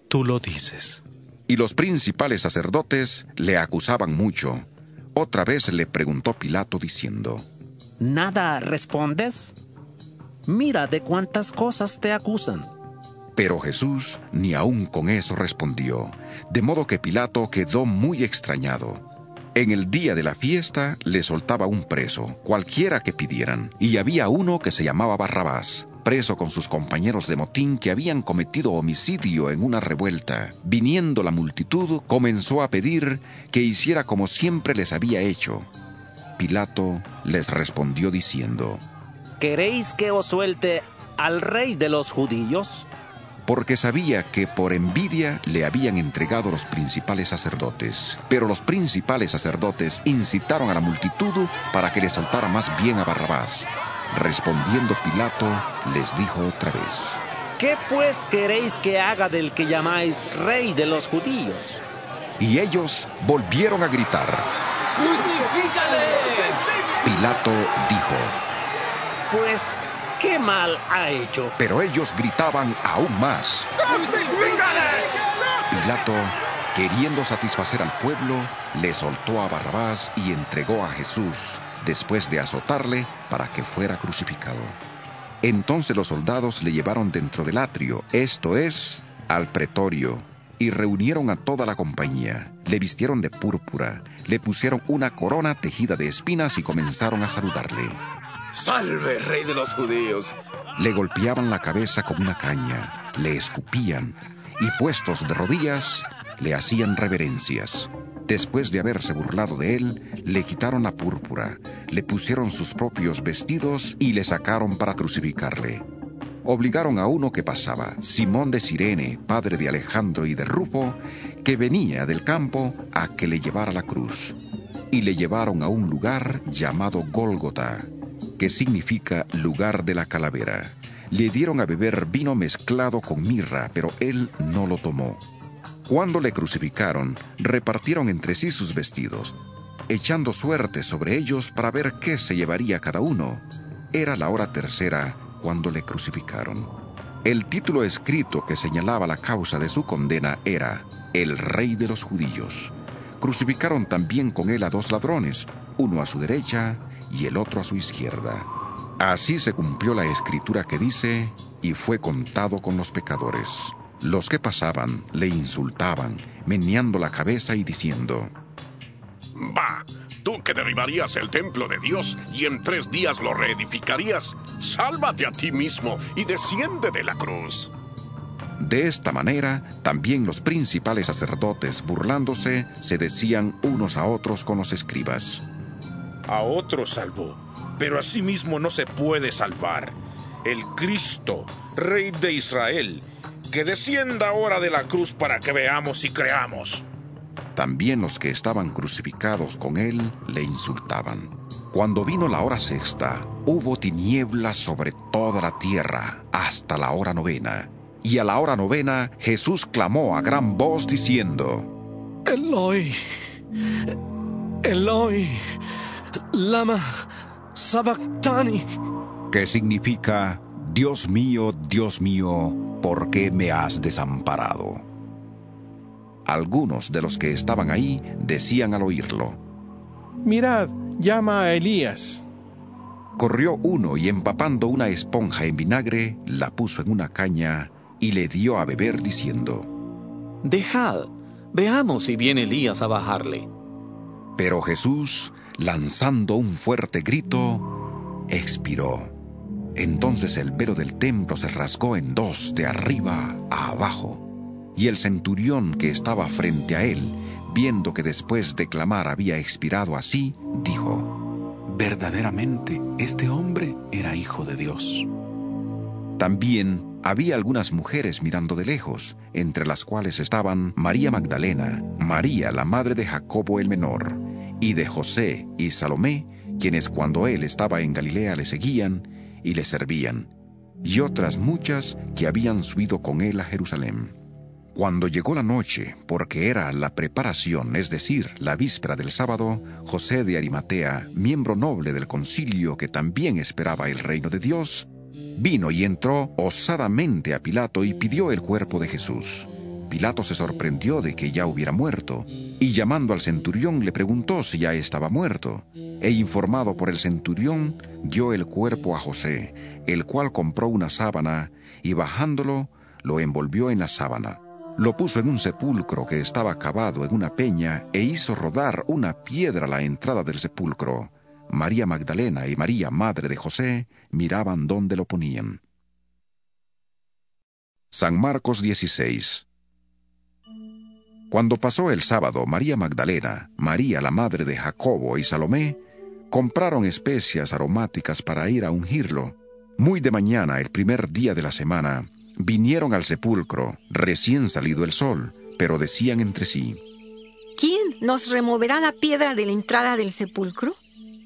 J: Tú lo dices.
A: Y los principales sacerdotes le acusaban mucho. Otra vez le preguntó Pilato diciendo:
D: ¿Nada respondes? Mira de cuántas cosas te acusan.
A: Pero Jesús ni aun con eso respondió, de modo que Pilato quedó muy extrañado. En el día de la fiesta le soltaba un preso, cualquiera que pidieran, y había uno que se llamaba Barrabás, preso con sus compañeros de motín que habían cometido homicidio en una revuelta. Viniendo la multitud, comenzó a pedir que hiciera como siempre les había hecho. Pilato les respondió diciendo:
D: ¿Queréis que os suelte al rey de los judíos?
A: Porque sabía que por envidia le habían entregado los principales sacerdotes. Pero los principales sacerdotes incitaron a la multitud para que le soltara más bien a Barrabás. Respondiendo Pilato, les dijo otra vez:
D: ¿Qué pues queréis que haga del que llamáis rey de los judíos?
A: Y ellos volvieron a gritar:
T: ¡Crucifícale!
A: Pilato dijo:
D: Pues, ¿qué mal ha hecho?
A: Pero ellos gritaban aún más:
T: ¡Crucifícale!
A: Pilato, queriendo satisfacer al pueblo, le soltó a Barrabás y entregó a Jesús, después de azotarle, para que fuera crucificado. Entonces los soldados le llevaron dentro del atrio, esto es, al pretorio, y reunieron a toda la compañía. Le vistieron de púrpura, le pusieron una corona tejida de espinas y comenzaron a saludarle.
J: ¡Salve, rey de los judíos!
A: Le golpeaban la cabeza con una caña, le escupían, y puestos de rodillas, le hacían reverencias. Después de haberse burlado de él, le quitaron la púrpura, le pusieron sus propios vestidos y le sacaron para crucificarle. Obligaron a uno que pasaba, Simón de Cirene, padre de Alejandro y de Rufo, que venía del campo, a que le llevara la cruz. Y le llevaron a un lugar llamado Gólgota, que significa lugar de la calavera. Le dieron a beber vino mezclado con mirra, pero él no lo tomó. Cuando le crucificaron, repartieron entre sí sus vestidos, echando suerte sobre ellos para ver qué se llevaría cada uno. Era la hora tercera cuando le crucificaron. El título escrito que señalaba la causa de su condena era El Rey de los Judíos. Crucificaron también con él a 2 ladrones, uno a su derecha y el otro a su izquierda. Así se cumplió la escritura que dice: y fue contado con los pecadores. Los que pasaban le insultaban, meneando la cabeza y diciendo:
I: ¡Bah! Tú que derribarías el templo de Dios y en 3 días lo reedificarías, sálvate a ti mismo y desciende de la cruz.
A: De esta manera, también los principales sacerdotes, burlándose, se decían unos a otros con los escribas:
J: A otro salvó, pero a sí mismo no se puede salvar. El Cristo, Rey de Israel, que descienda ahora de la cruz para que veamos y creamos.
A: También los que estaban crucificados con él le insultaban. Cuando vino la hora sexta, hubo tinieblas sobre toda la tierra hasta la hora 9. Y a la hora 9 Jesús clamó a gran voz diciendo:
D: Eloi, Eloi, lama sabactani.
A: Que significa: Dios mío, ¿por qué me has desamparado? Algunos de los que estaban ahí decían al oírlo:
B: Mirad, llama a Elías.
A: Corrió uno y empapando una esponja en vinagre, la puso en una caña y le dio a beber diciendo:
H: Dejad, veamos si viene Elías a bajarle.
A: Pero Jesús, lanzando un fuerte grito, expiró. Entonces el velo del templo se rasgó en dos, de arriba a abajo. Y el centurión que estaba frente a él, viendo que después de clamar había expirado así, dijo:
L: verdaderamente, este hombre era hijo de Dios.
A: También había algunas mujeres mirando de lejos, entre las cuales estaban María Magdalena, María la madre de Jacobo el menor, y de José y Salomé, quienes cuando él estaba en Galilea le seguían y le servían, y otras muchas que habían subido con él a Jerusalén. Cuando llegó la noche, porque era la preparación, es decir, la víspera del sábado, José de Arimatea, miembro noble del concilio que también esperaba el reino de Dios, vino y entró osadamente a Pilato y pidió el cuerpo de Jesús. Pilato se sorprendió de que ya hubiera muerto, y llamando al centurión le preguntó si ya estaba muerto, e informado por el centurión, dio el cuerpo a José, el cual compró una sábana, y bajándolo, lo envolvió en la sábana. Lo puso en un sepulcro que estaba cavado en una peña, e hizo rodar una piedra a la entrada del sepulcro. María Magdalena y María, madre de José, miraban dónde lo ponían. San Marcos 16. Cuando pasó el sábado, María Magdalena, María la madre de Jacobo y Salomé, compraron especias aromáticas para ir a ungirlo. Muy de mañana, el primer día de la semana, vinieron al sepulcro, recién salido el sol, pero decían entre sí:
P: ¿Quién nos removerá la piedra de la entrada del sepulcro?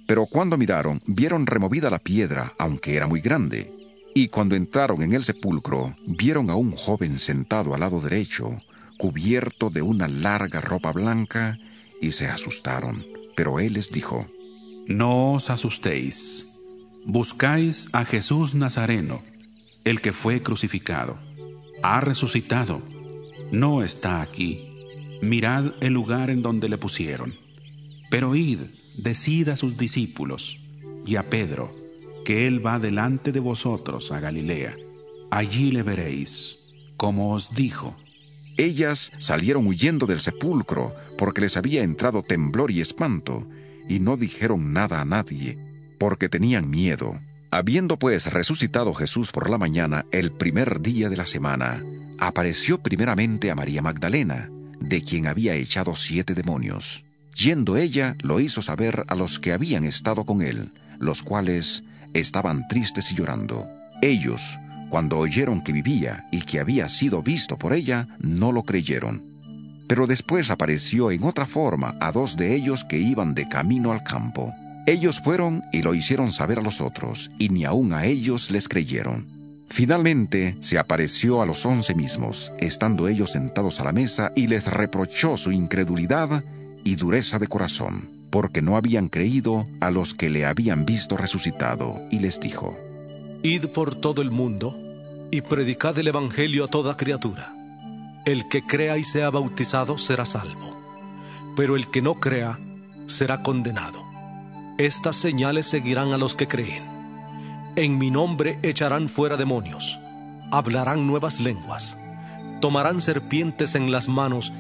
A: Pero cuando miraron, vieron removida la piedra, aunque era muy grande. Y cuando entraron en el sepulcro, vieron a un joven sentado al lado derecho, cubierto de una larga ropa blanca, y se asustaron. Pero él les dijo:
L: No os asustéis. Buscáis a Jesús Nazareno, el que fue crucificado. Ha resucitado. No está aquí. Mirad el lugar en donde le pusieron. Pero id, decid a sus discípulos y a Pedro que él va delante de vosotros a Galilea. Allí le veréis, como os dijo.
A: Ellas salieron huyendo del sepulcro, porque les había entrado temblor y espanto, y no dijeron nada a nadie, porque tenían miedo. Habiendo pues resucitado Jesús por la mañana, el primer día de la semana, apareció primeramente a María Magdalena, de quien había echado 7 demonios. Yendo ella, lo hizo saber a los que habían estado con él, los cuales estaban tristes y llorando. Ellos, cuando oyeron que vivía y que había sido visto por ella, no lo creyeron. Pero después apareció en otra forma a 2 de ellos que iban de camino al campo. Ellos fueron y lo hicieron saber a los otros, y ni aun a ellos les creyeron. Finalmente se apareció a los 11 mismos, estando ellos sentados a la mesa, y les reprochó su incredulidad y dureza de corazón, porque no habían creído a los que le habían visto resucitado, y les dijo:
D: Id por todo el mundo y predicad el evangelio a toda criatura. El que crea y sea bautizado será salvo, pero el que no crea será condenado. Estas señales seguirán a los que creen. En mi nombre echarán fuera demonios, hablarán nuevas lenguas, tomarán serpientes en las manos,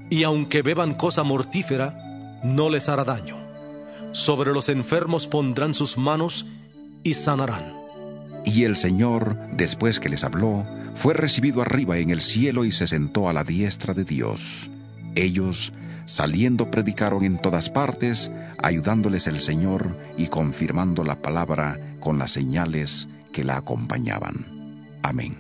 D: y aunque beban cosa mortífera, no les hará daño. Sobre los enfermos pondrán sus manos y sanarán.
A: Y el Señor, después que les habló, fue recibido arriba en el cielo y se sentó a la diestra de Dios. Ellos, saliendo, predicaron en todas partes, ayudándoles el Señor y confirmando la palabra con las señales que la acompañaban. Amén.